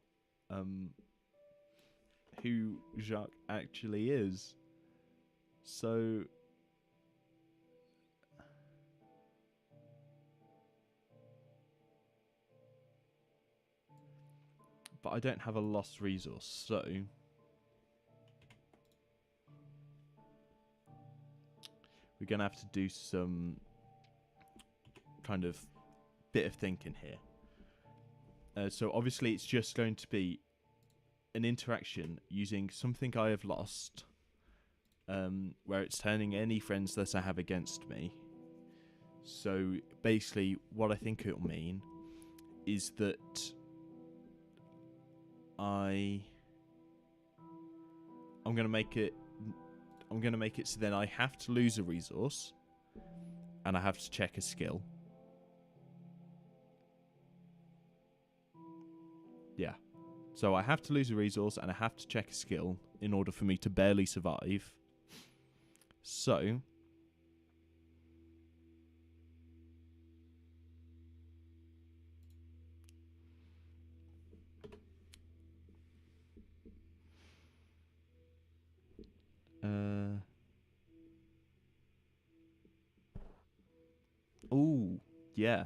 S1: who Jacques actually is. So but I don't have a lost resource, so we're going to have to do some kind of bit of thinking here. So obviously it's just going to be an interaction using something I have lost, where it's turning any friends that I have against me. So basically what I think it'll mean is that I'm going to make it so then I have to lose a resource and I have to check a skill. Yeah. So I have to lose a resource and I have to check a skill in order for me to barely survive. So ooh, yeah.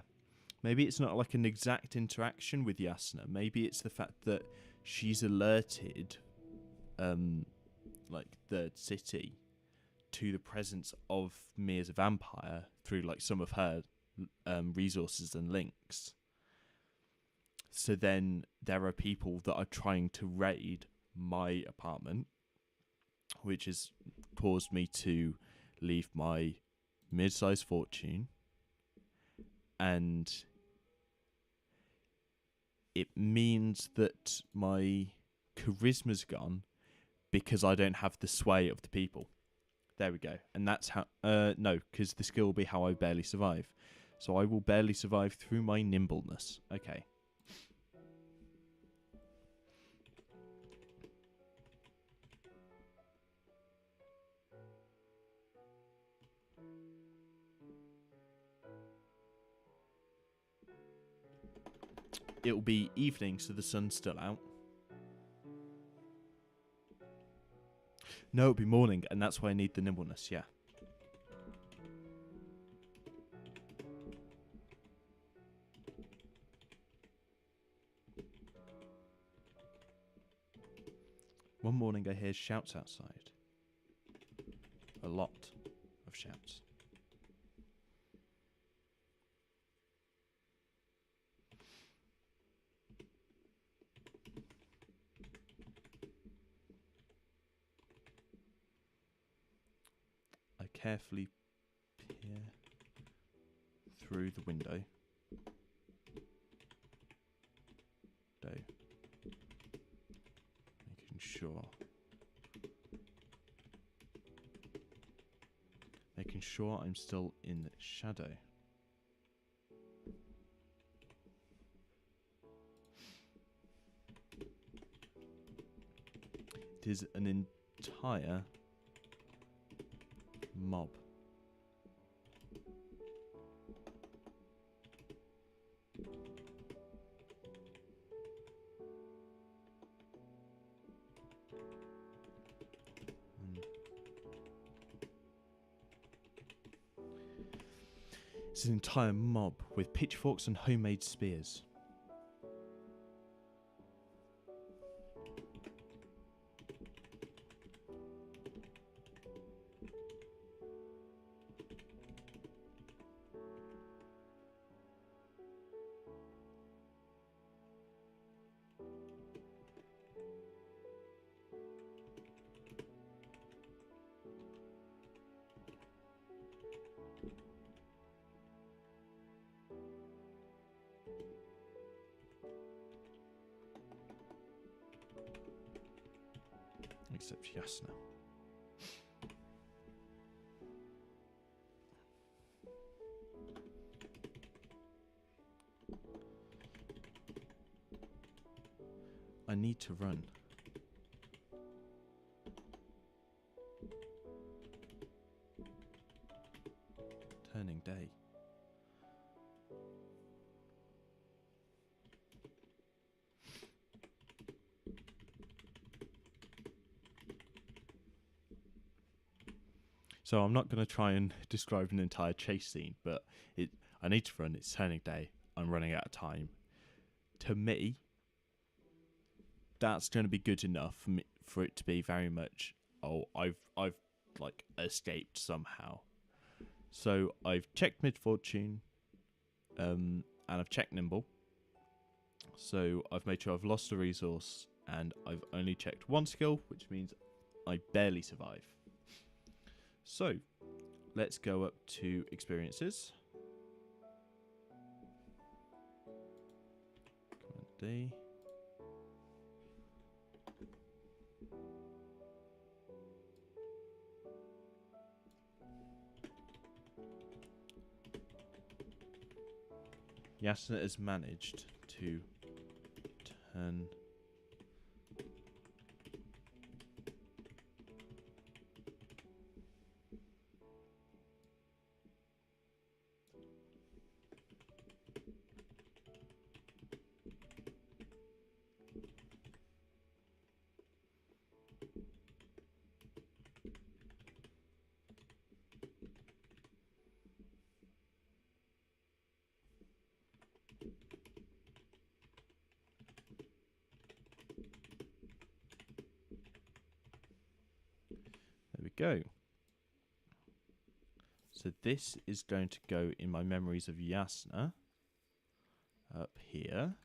S1: Maybe it's not like an exact interaction with Yasna. Maybe it's the fact that she's alerted like the city to the presence of me as a vampire through like some of her resources and links. So then there are people that are trying to raid my apartment, which has caused me to leave my mid-sized fortune, and it means that my charisma's gone because I don't have the sway of the people. There we go. And that's how... no, because the skill will be how I barely survive. So I will barely survive through my nimbleness. Okay. it'll be evening, so the sun's still out. No, it'll be morning, and that's why I need the nimbleness, yeah. One morning I hear shouts outside. A lot of shouts. I carefully peer through the window. Making sure I'm still in shadow. It is an entire mob. It's an entire mob with pitchforks and homemade spears. Except Yasna. I need to run. Turning day. So I'm not going to try and describe an entire chase scene, but I need to run. It's turning day. I'm running out of time. To me, that's going to be good enough for it to be very much, oh, I've like escaped somehow. So I've checked mid-fortune, and I've checked nimble. So I've made sure I've lost a resource, and I've only checked one skill, which means I barely survive. So, let's go up to experiences. Command D. Yasna has managed to turn go. So this is going to go in my memories of Yasna up here.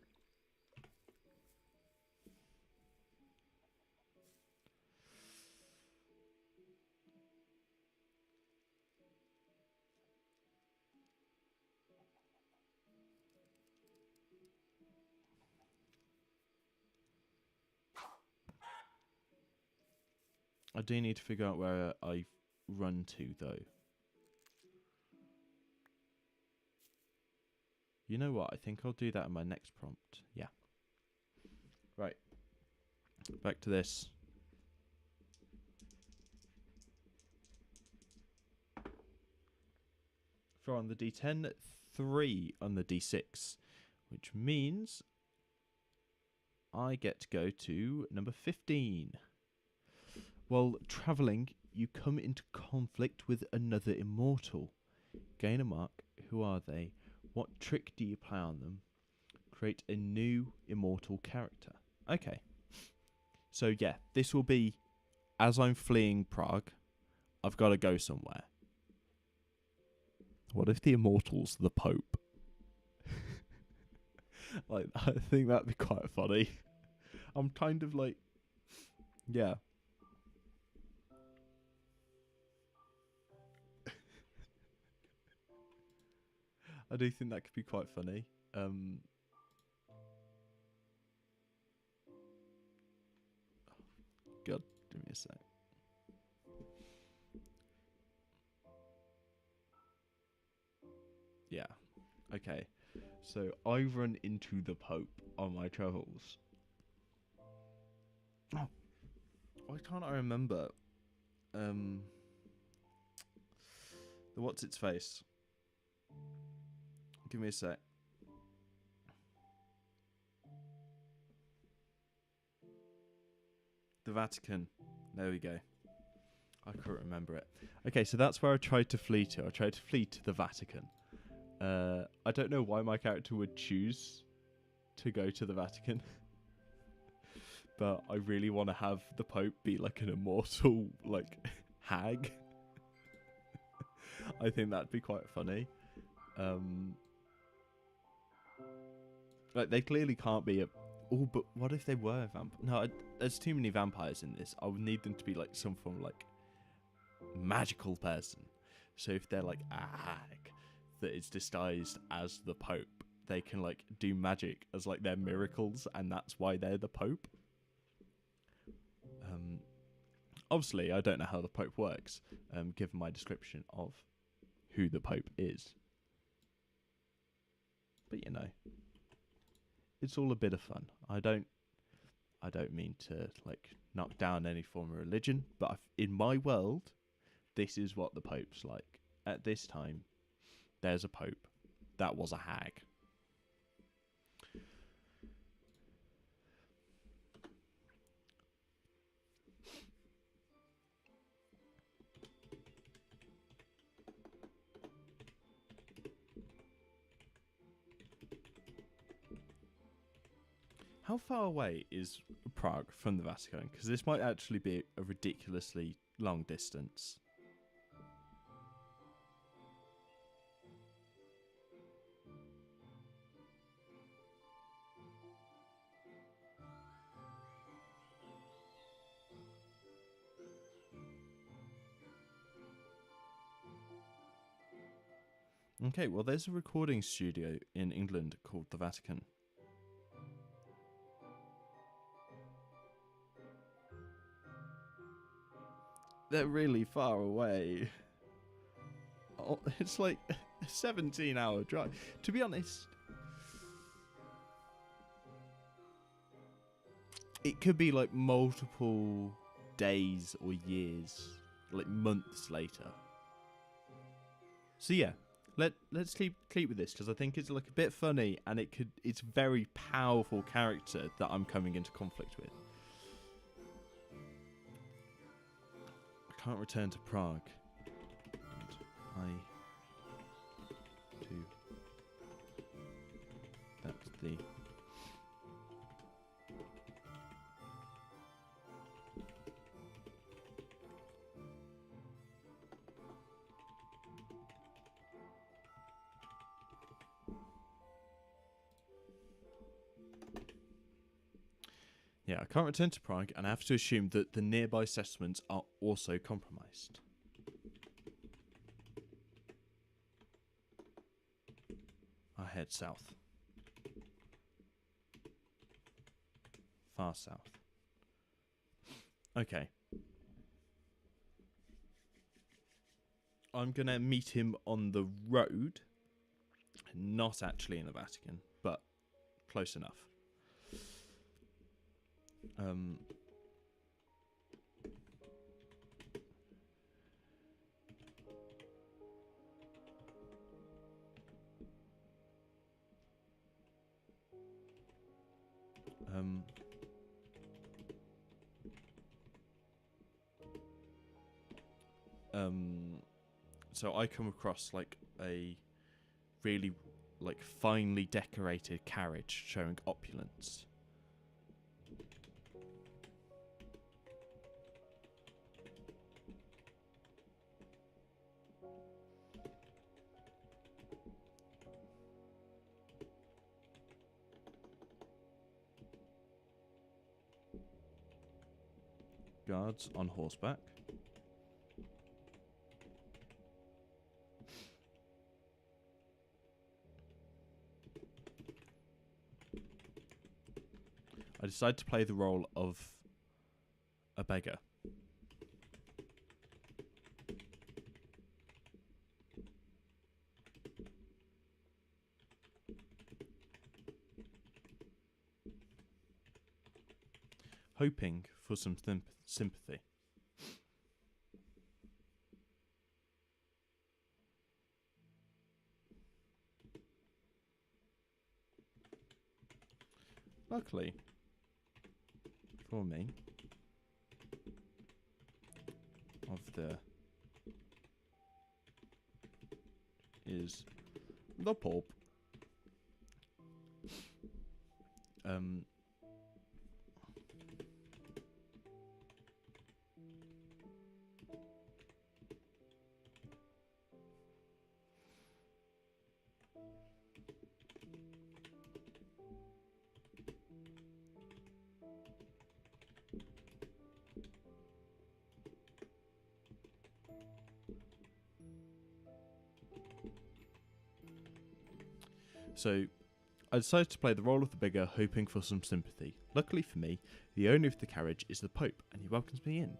S1: I do need to figure out where I run to, though. You know what? I think I'll do that in my next prompt. Yeah. Right. Back to this. 4 on the D10, 3 on the D6, which means I get to go to number 15. While travelling, you come into conflict with another immortal. Gain a mark. Who are they? What trick do you play on them? Create a new immortal character. Okay. So yeah, this will be, as I'm fleeing Prague, I've got to go somewhere. What if the immortal's the Pope? Like, I think that'd be quite funny. I'm kind of like, yeah. I do think that could be quite funny. God, give me a sec. Yeah. Okay. So I run into the Pope on my travels. Oh, why can't I remember? The what's its face? Give me a sec. The Vatican. There we go. I couldn't remember it. Okay, so that's where I tried to flee to. I tried to flee to the Vatican. I don't know why my character would choose to go to the Vatican. But I really want to have the Pope be like an immortal, like, hag. I think that'd be quite funny. Like, they clearly can't be a... Oh, but what if they were vampires? No, there's too many vampires in this. I would need them to be, like, some form of, like, magical person. So if they're, like, a hag that is disguised as the Pope, they can, like, do magic as, like, their miracles, and that's why they're the Pope. Obviously, I don't know how the Pope works, given my description of who the Pope is. But, you know, it's all a bit of fun. I don't mean to, like, knock down any form of religion, but in my world, this is what the Pope's like. At this time, there's a Pope. That was a hag. How far away is Prague from the Vatican? Because this might actually be a ridiculously long distance. Okay, well, there's a recording studio in England called the Vatican. They're really far away. Oh, it's like a 17-hour drive. To be honest, it could be like multiple days or years, like months later. So yeah, let's keep with this because I think it's like a bit funny and it's a very powerful character that I'm coming into conflict with. I can't return to Prague. And that's the... Yeah, I can't return to Prague, and I have to assume that the nearby settlements are also compromised. I head south. Far south. Okay. I'm going to meet him on the road. Not actually in the Vatican, but close enough. So I come across like a really like finely decorated carriage showing opulence. Guards on horseback. I decide to play the role of a beggar. Hoping for some sympathy. Luckily for me, of the is the Pope. So I decided to play the role of the beggar, hoping for some sympathy. Luckily for me, the owner of the carriage is the Pope, and he welcomes me in.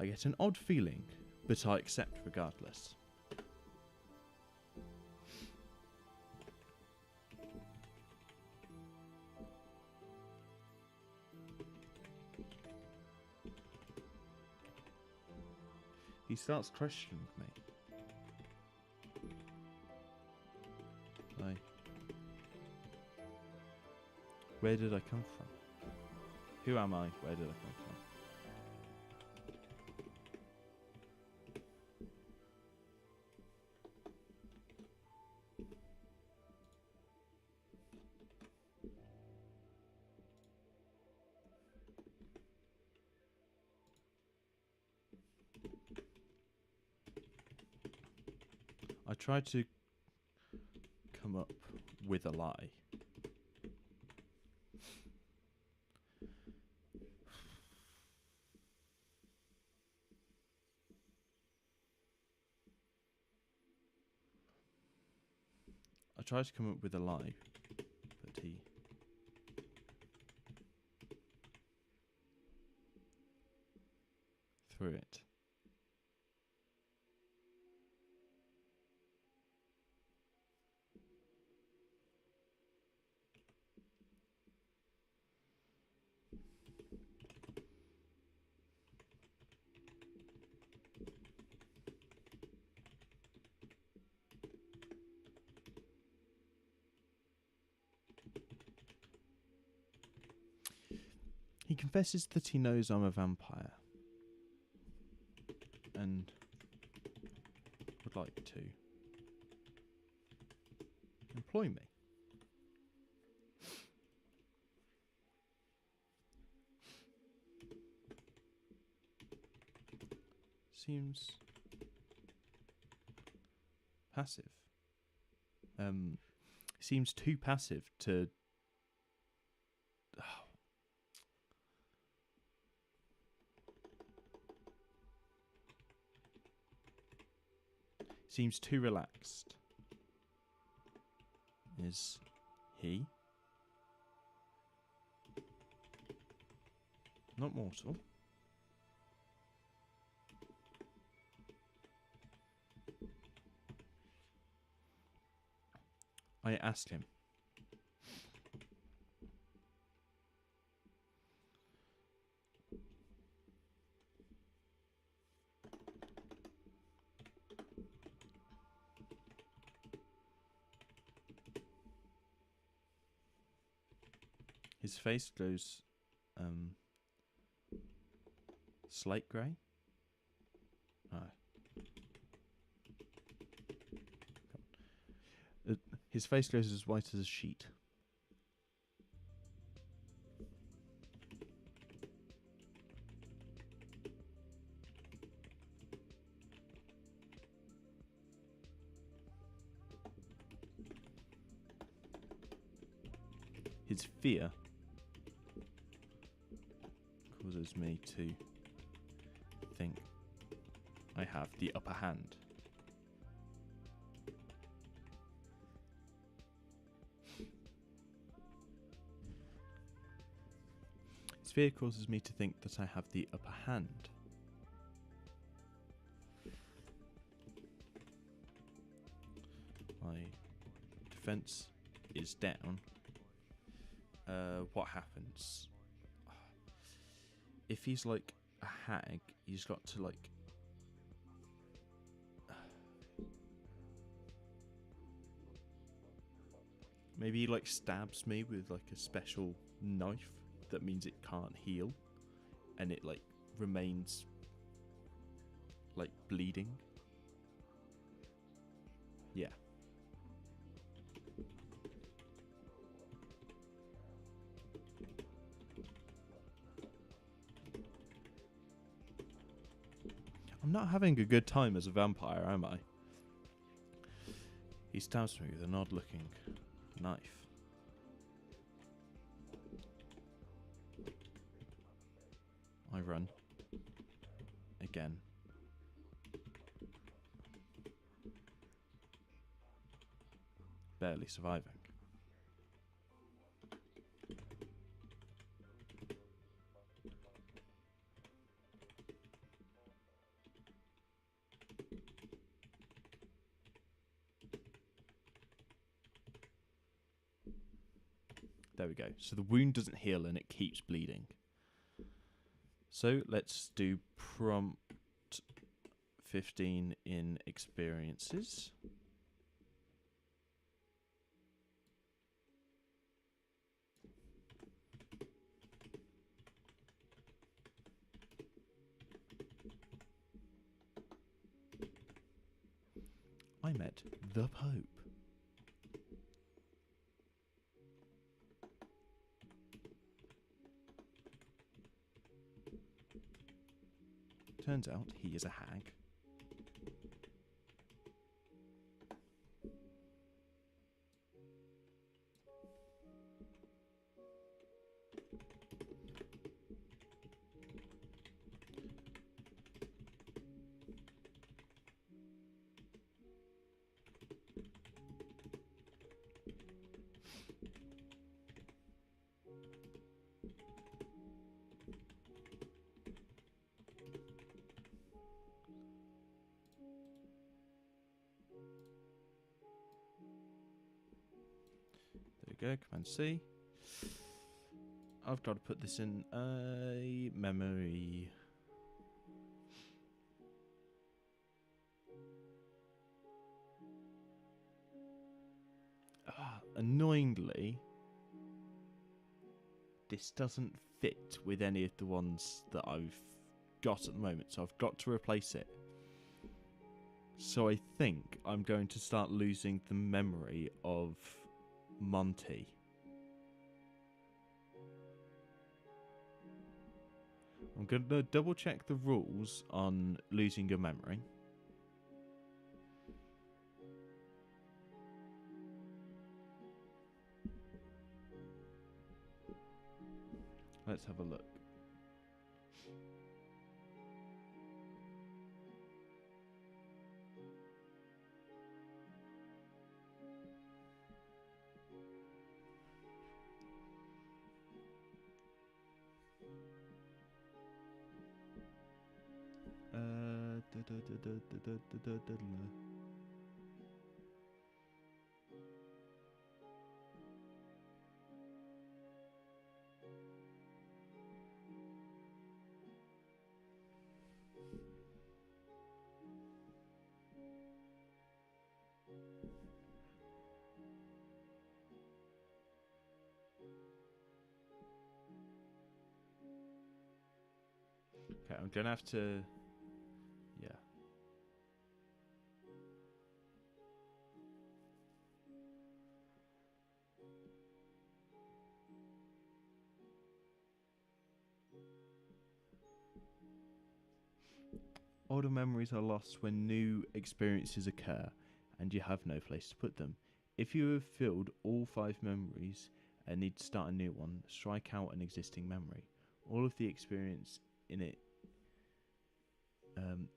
S1: I get an odd feeling, but I accept regardless. He starts questioning me. Where did I come from? Who am I? Where did I come from? I tried to come up with a lie. I tried to come up with a lie, but he threw it. He confesses that he knows I'm a vampire and would like to employ me. Seems passive. Seems too passive to. Seems too relaxed. Is he not mortal? I asked him. His face goes slate grey. His face goes as white as a sheet. His fear causes me to think I have the upper hand. His fear causes me to think that I have the upper hand. My defense is down. What happens? If he's like a hag, he's got to like maybe he like stabs me with like a special knife that means it can't heal, and it like remains like bleeding. Yeah. I'm not having a good time as a vampire, am I? He stabs me with an odd-looking knife. I run. Again. Barely surviving. There we go. So the wound doesn't heal and it keeps bleeding. So let's do prompt 15 in experiences. I met the Pope. Turns out he is a hag. There we go, Command C. I've got to put this in a memory. Annoyingly, this doesn't fit with any of the ones that I've got at the moment, so I've got to replace it. So I think I'm going to start losing the memory of Monty. I'm going to double check the rules on losing your memory. Let's have a look. Okay, I'm gonna have to. Yeah. Older memories are lost when new experiences occur and you have no place to put them. If you have filled all 5 memories and need to start a new one, strike out an existing memory. All of the experience in it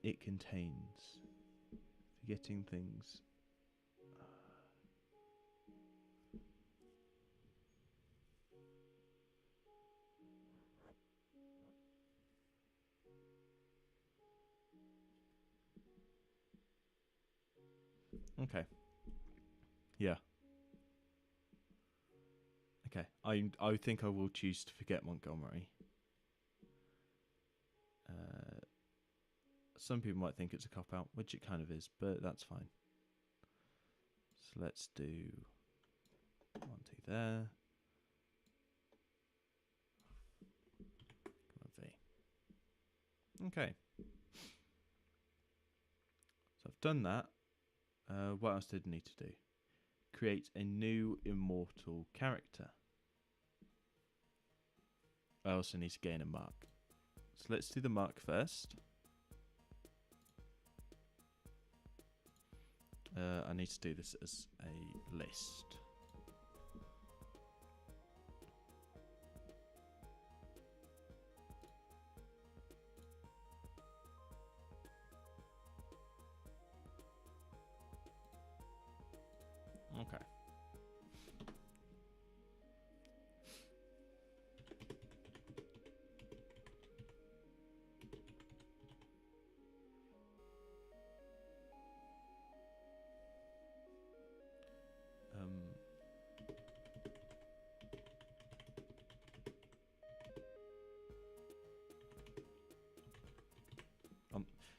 S1: it contains. Forgetting things. Okay. Yeah. Okay. I think I will choose to forget Montgomery. Some people might think it's a cop out, which it kind of is, but that's fine. So let's do 1, 2 there. Come on, V. Okay. So I've done that. What else did I need to do? Create a new immortal character. I also need to gain a mark. So let's do the mark first. I need to do this as a list. Okay.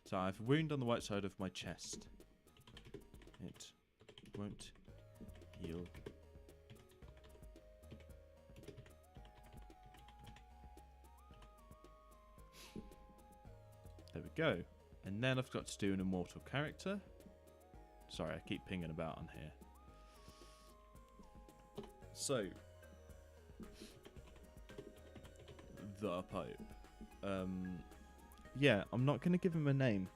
S1: So I have a wound on the right side of my chest. It won't heal. There we go. And then I've got to do an immortal character. Sorry, I keep pinging about on here. So, the Pope. Yeah, I'm not going to give him a name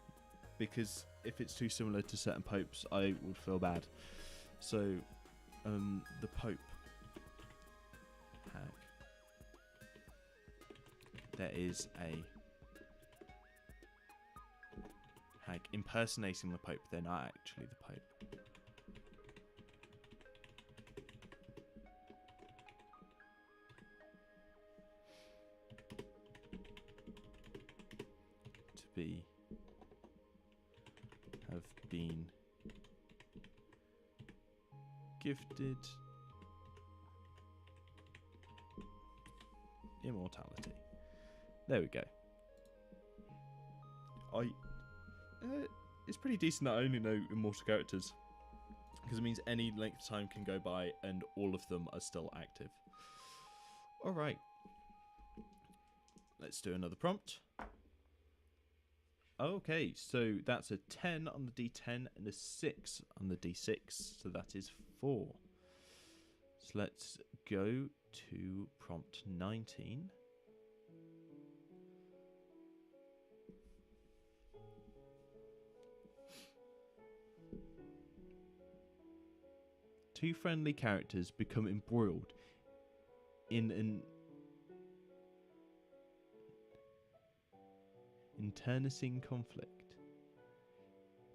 S1: because if it's too similar to certain popes, I would feel bad. So, the Pope. Hag. There is a hag impersonating the Pope. They're not actually the Pope. Have been gifted immortality. There we go. It's pretty decent that I only know immortal characters because it means any length of time can go by and all of them are still active. All right. Let's do another prompt. Okay, so that's a 10 on the D10 and a 6 on the D6. So that is 4. So let's go to prompt 19. Two friendly characters become embroiled in an internecine conflict.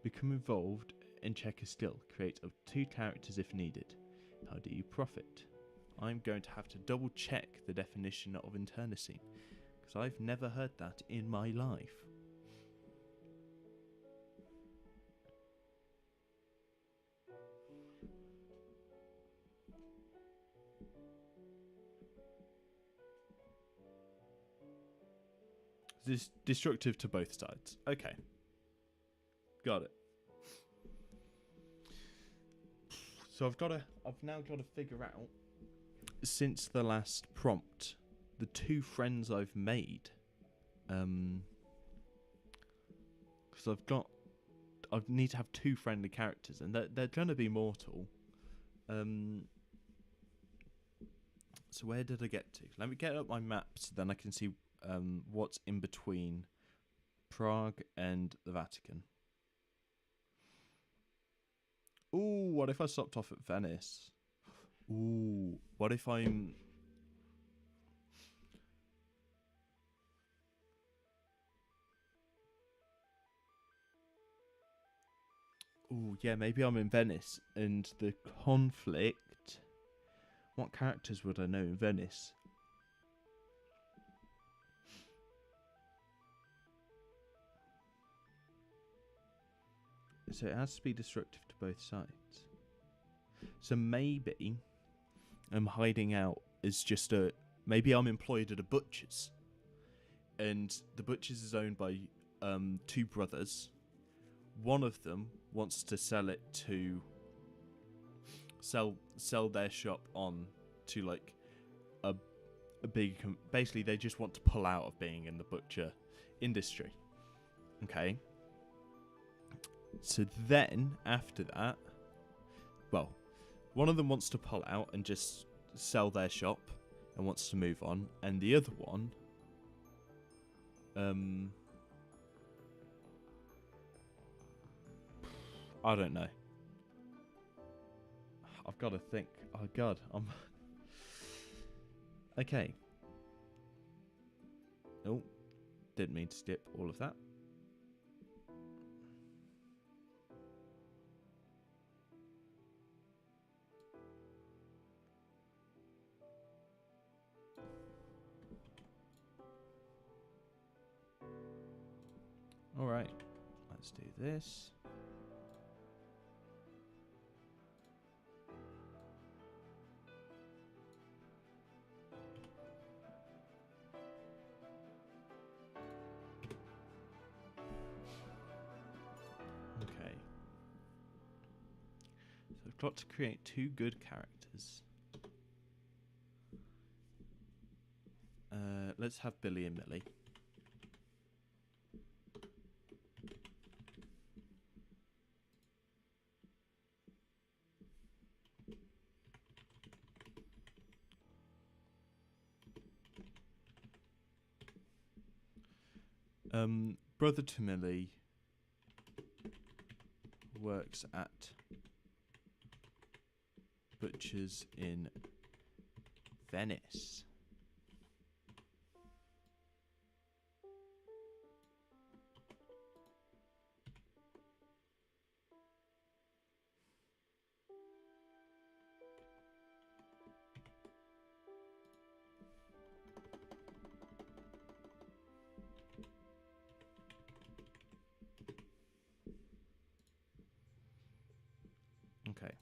S1: Become involved and check a skill. Create up to 2 characters if needed. How do you profit? I'm going to have to double check the definition of internecine because I've never heard that in my life. This destructive to both sides. Okay. Got it. So I've now got to figure out, since the last prompt, the 2 friends I've made. because I need to have 2 friendly characters, and they're gonna be mortal. So where did I get to? Let me get up my map so then I can see what's in between Prague and the Vatican. Ooh, what if I stopped off at Venice? Ooh, what if I'm... Ooh, yeah, maybe I'm in Venice, and the conflict... What characters would I know in Venice? So it has to be destructive to both sides. So maybe I'm hiding out as just a... Maybe I'm employed at a butcher's. And the butcher's is owned by 2 brothers. One of them wants to sell it to... Sell their shop on to like a big... Basically, they just want to pull out of being in the butcher industry. Okay. So then, after that... Well, one of them wants to pull out and just sell their shop and wants to move on. And the other one... I don't know. I've got to think. Oh god, I'm... Okay. Oh, didn't mean to skip all of that. Alright, let's do this. Okay. So I've got to create 2 good characters. Let's have Billy and Millie. Brother to Millie works at butchers in Venice. Okay.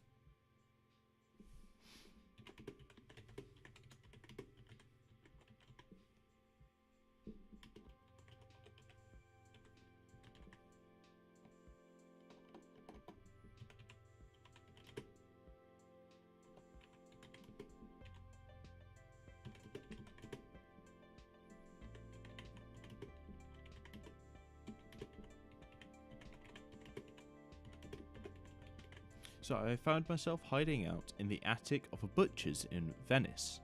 S1: So I found myself hiding out in the attic of a butcher's in Venice.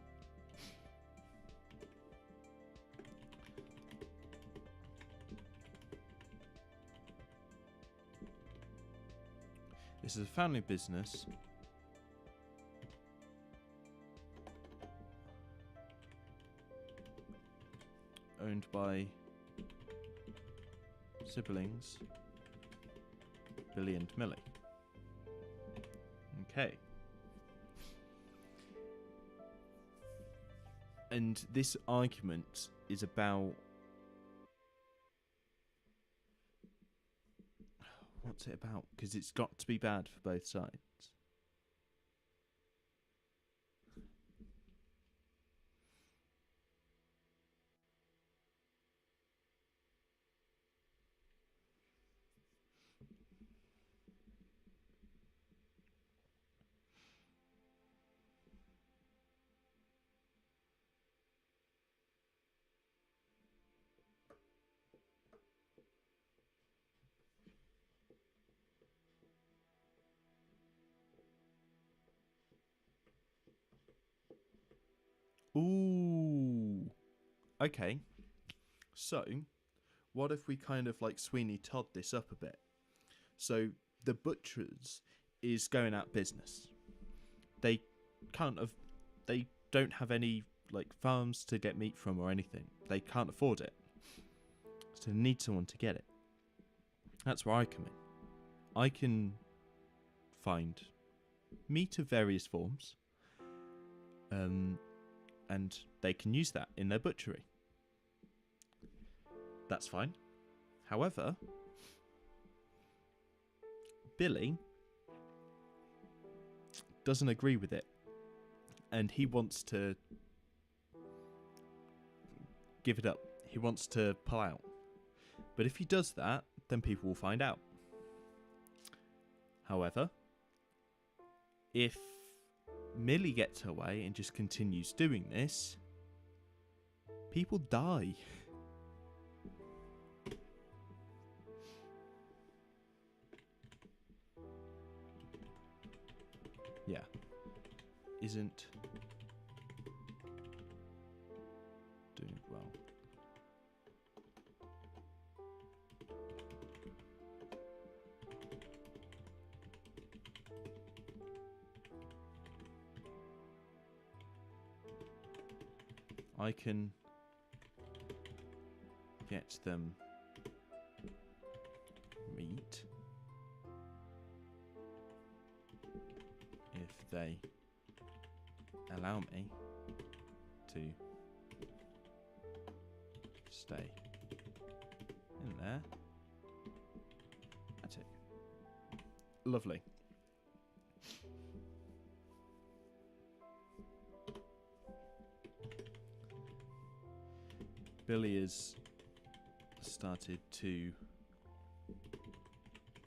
S1: This is a family business. Owned by siblings Billy and Millie. Okay. And this argument is about... What's it about? Because it's got to be bad for both sides. Ooh. Okay. So, what if we kind of like Sweeney Todd this up a bit? So, the butchers is going out of business. They they don't have any like farms to get meat from or anything. They can't afford it. So they need someone to get it. That's where I come in. I can find meat of various forms, and they can use that in their butchery. That's fine. However, Billy doesn't agree with it, and he wants to give it up. He wants to pull out. But if he does that, then people will find out. However, if Millie gets her way and just continues doing this, people die. Yeah. Isn't doing well. I can get them meat if they allow me to stay in there. That's it. Lovely. Billy has started to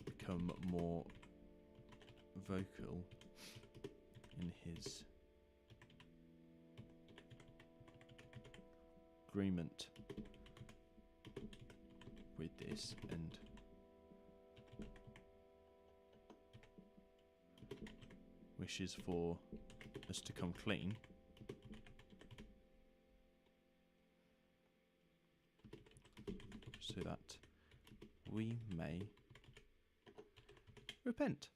S1: become more vocal in his agreement with this and wishes for us to come clean. So that we may repent.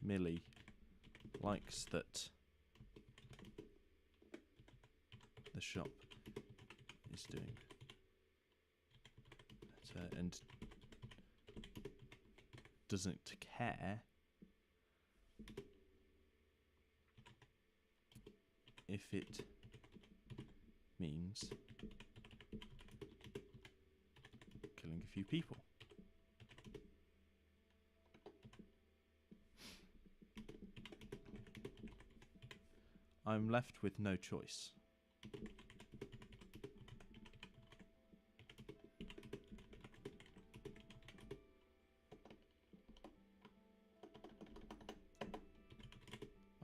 S1: Millie likes that the shop is doing better and doesn't care if it means killing a few people. I'm left with no choice.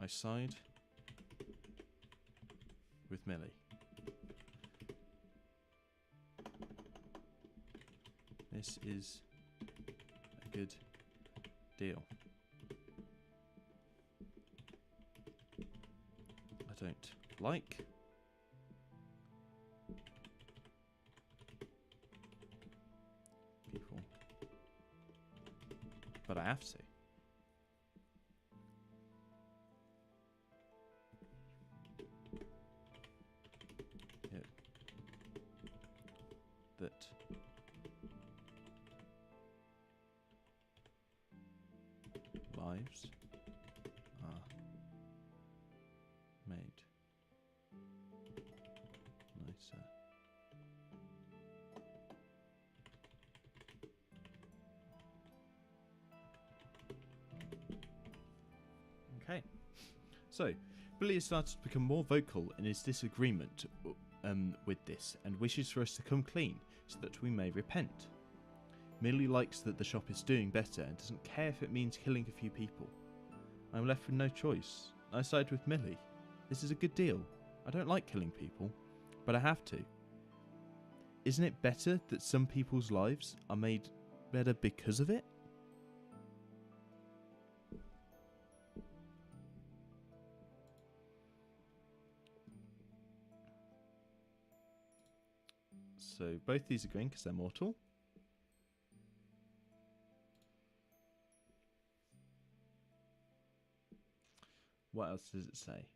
S1: I side with Millie. This is a good deal. I don't like people, but I have to. That lives are made nicer. Okay, so Billy has started to become more vocal in his disagreement with this and wishes for us to come clean so that we may repent. Millie likes that the shop is doing better and doesn't care if it means killing a few people. I'm left with no choice. I side with Millie. This is a good deal. I don't like killing people, but I have to. Isn't it better that some people's lives are made better because of it? So both these are green because they're mortal. What else does it say?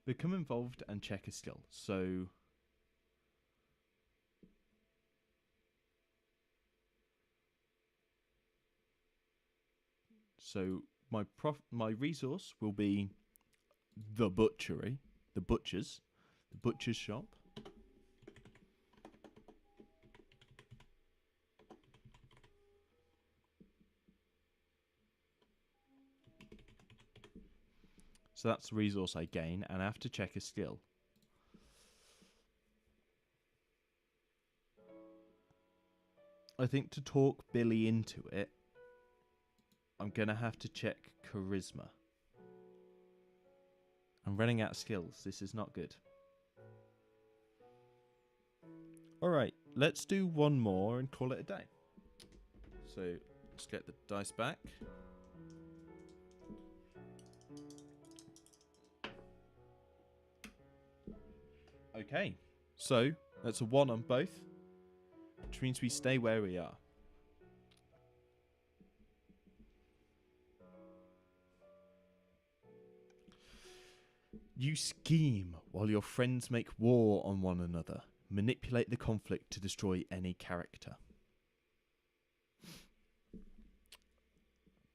S1: Become involved and check a skill. So my resource will be the butchery, the butcher's shop. So that's the resource I gain, and I have to check a skill. I think to talk Billy into it, I'm going to have to check charisma. I'm running out of skills. This is not good. Alright, let's do one more and call it a day. So, let's get the dice back. Okay, so that's a 1 on both, which means we stay where we are. You scheme while your friends make war on one another. Manipulate the conflict to destroy any character.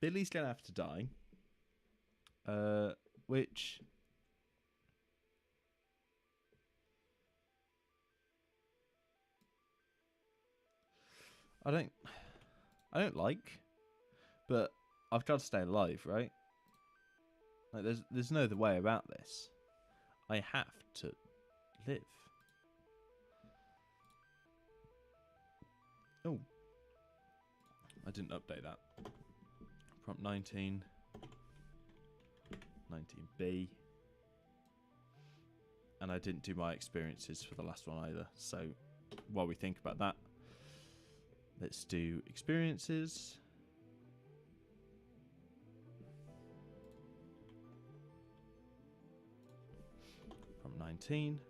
S1: Billy's going to have to die. Which... I don't like, but I've got to stay alive, right? Like there's no other way about this. I have to live. Oh, I didn't update that. Prompt 19, 19B, and I didn't do my experiences for the last one either. So while we think about that, let's do experiences. Prompt 19.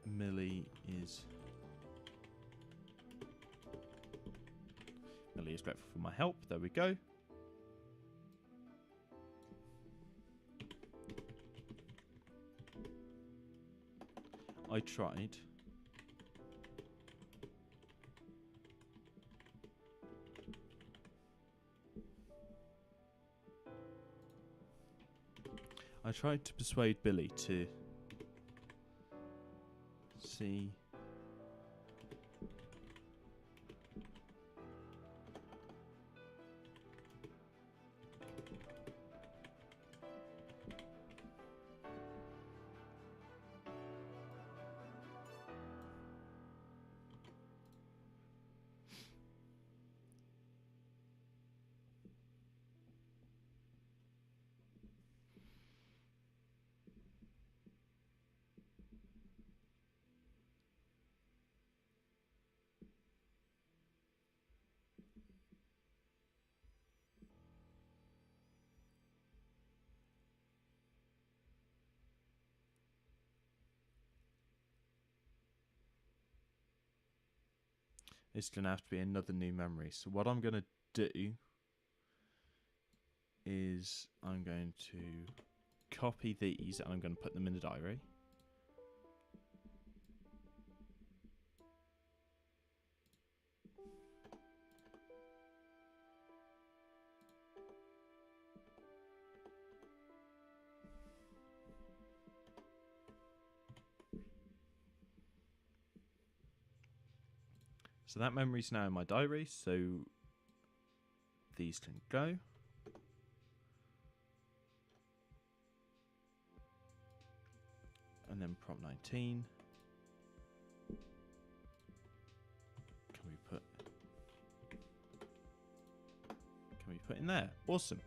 S1: Millie is grateful for my help. There we go. I tried. I tried to persuade Billy to see. It's going to have to be another new memory. So what I'm going to do is I'm going to copy these and I'm going to put them in the diary. So that memory's now in my diary, so these can go. And then prompt 19. Can we put in there? Awesome.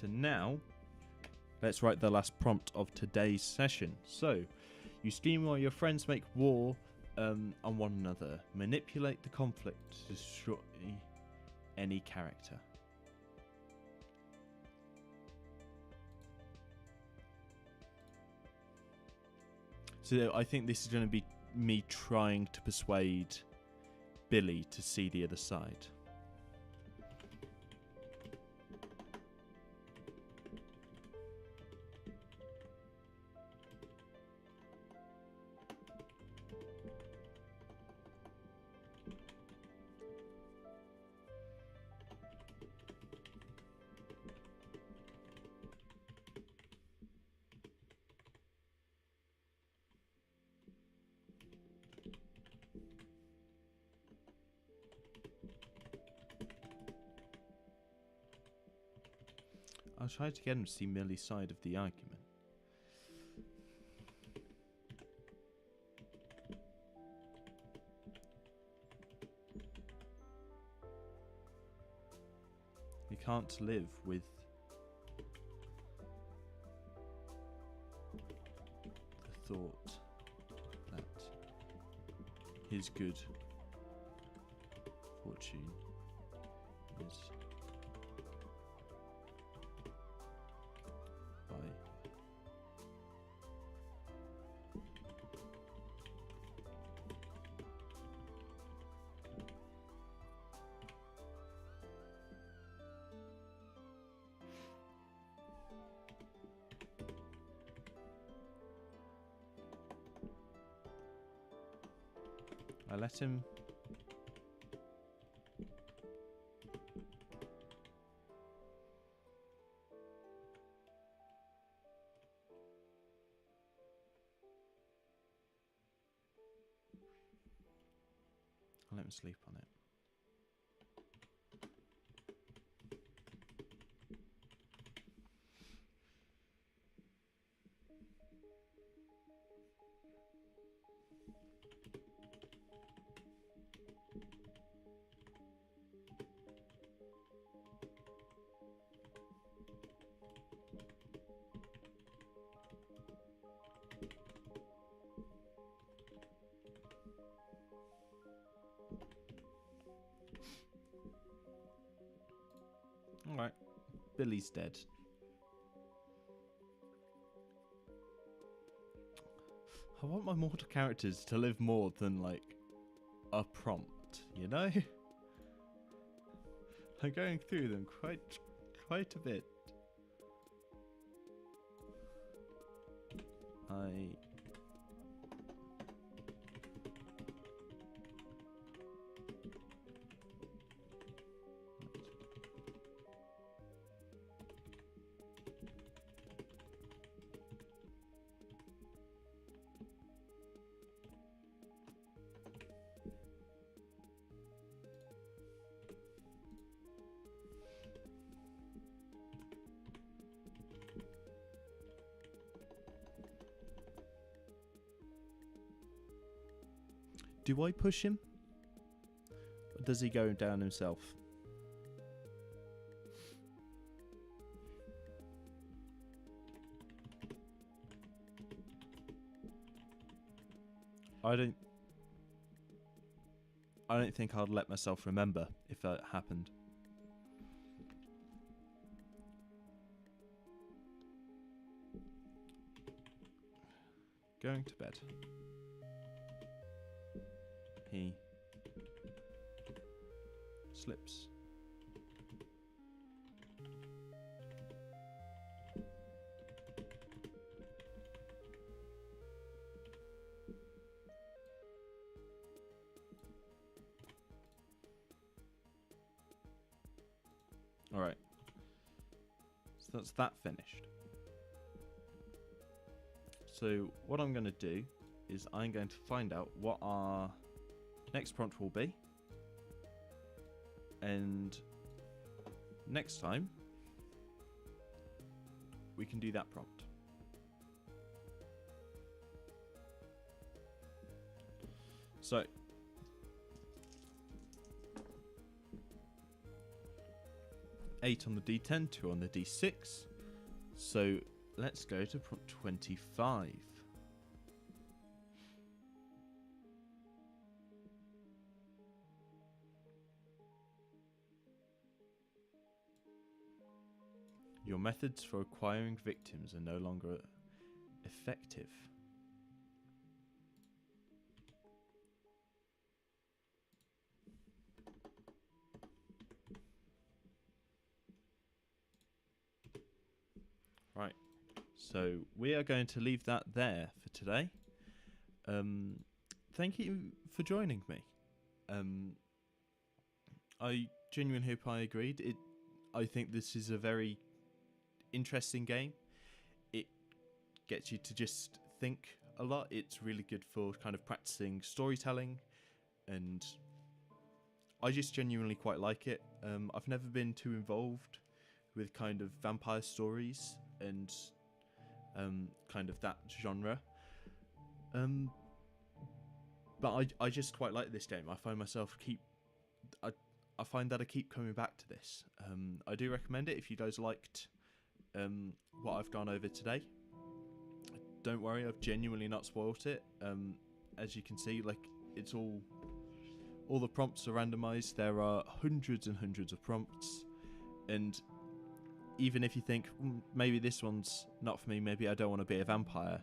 S1: So now, let's write the last prompt of today's session. So, you scheme while your friends make war on one another. Manipulate the conflict to destroy any character. So I think this is going to be me trying to persuade Billy to see the other side. I'll try to get him to see Millie's side of the argument. He can't live with the thought that his good fortune is by I let him sleep on it. Alright, Billy's dead. I want my mortal characters to live more than, like, a prompt, you know? I'm going through them quite a bit. Do I push him? Or does he go down himself? I don't think I'd let myself remember if that happened. Going to bed. He slips. All right. So that's that finished. So what I'm going to do is I'm going to find out what our next prompt will be, and next time we can do that prompt. So 8 on the D10, 2 on the D6. So let's go to prompt 25. Your methods for acquiring victims are no longer effective. Right, so we are going to leave that there for today. Thank you for joining me. I genuinely hope I agreed. I think this is a very interesting game. It gets you to just think a lot. It's really good for kind of practicing storytelling, and I just genuinely quite like it. I've never been too involved with kind of vampire stories and kind of that genre. But I just quite like this game. I find myself I find that I keep coming back to this. I do recommend it if you guys liked what I've gone over today. Don't worry, I've genuinely not spoilt it. As you can see, like, it's all the prompts are randomized. There are hundreds and hundreds of prompts, and even if you think maybe this one's not for me, maybe I don't want to be a vampire,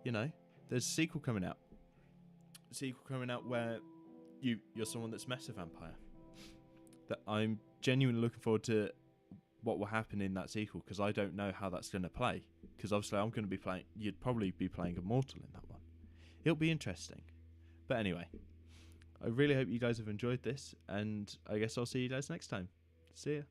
S1: you know, there's a sequel coming out. Where you're someone that's met a vampire. That I'm genuinely looking forward to what will happen in that sequel, because I don't know how that's going to play. Because obviously I'm going to be playing. You'd probably be playing a mortal in that one. It'll be interesting. But anyway, I really hope you guys have enjoyed this, and I guess I'll see you guys next time. See ya.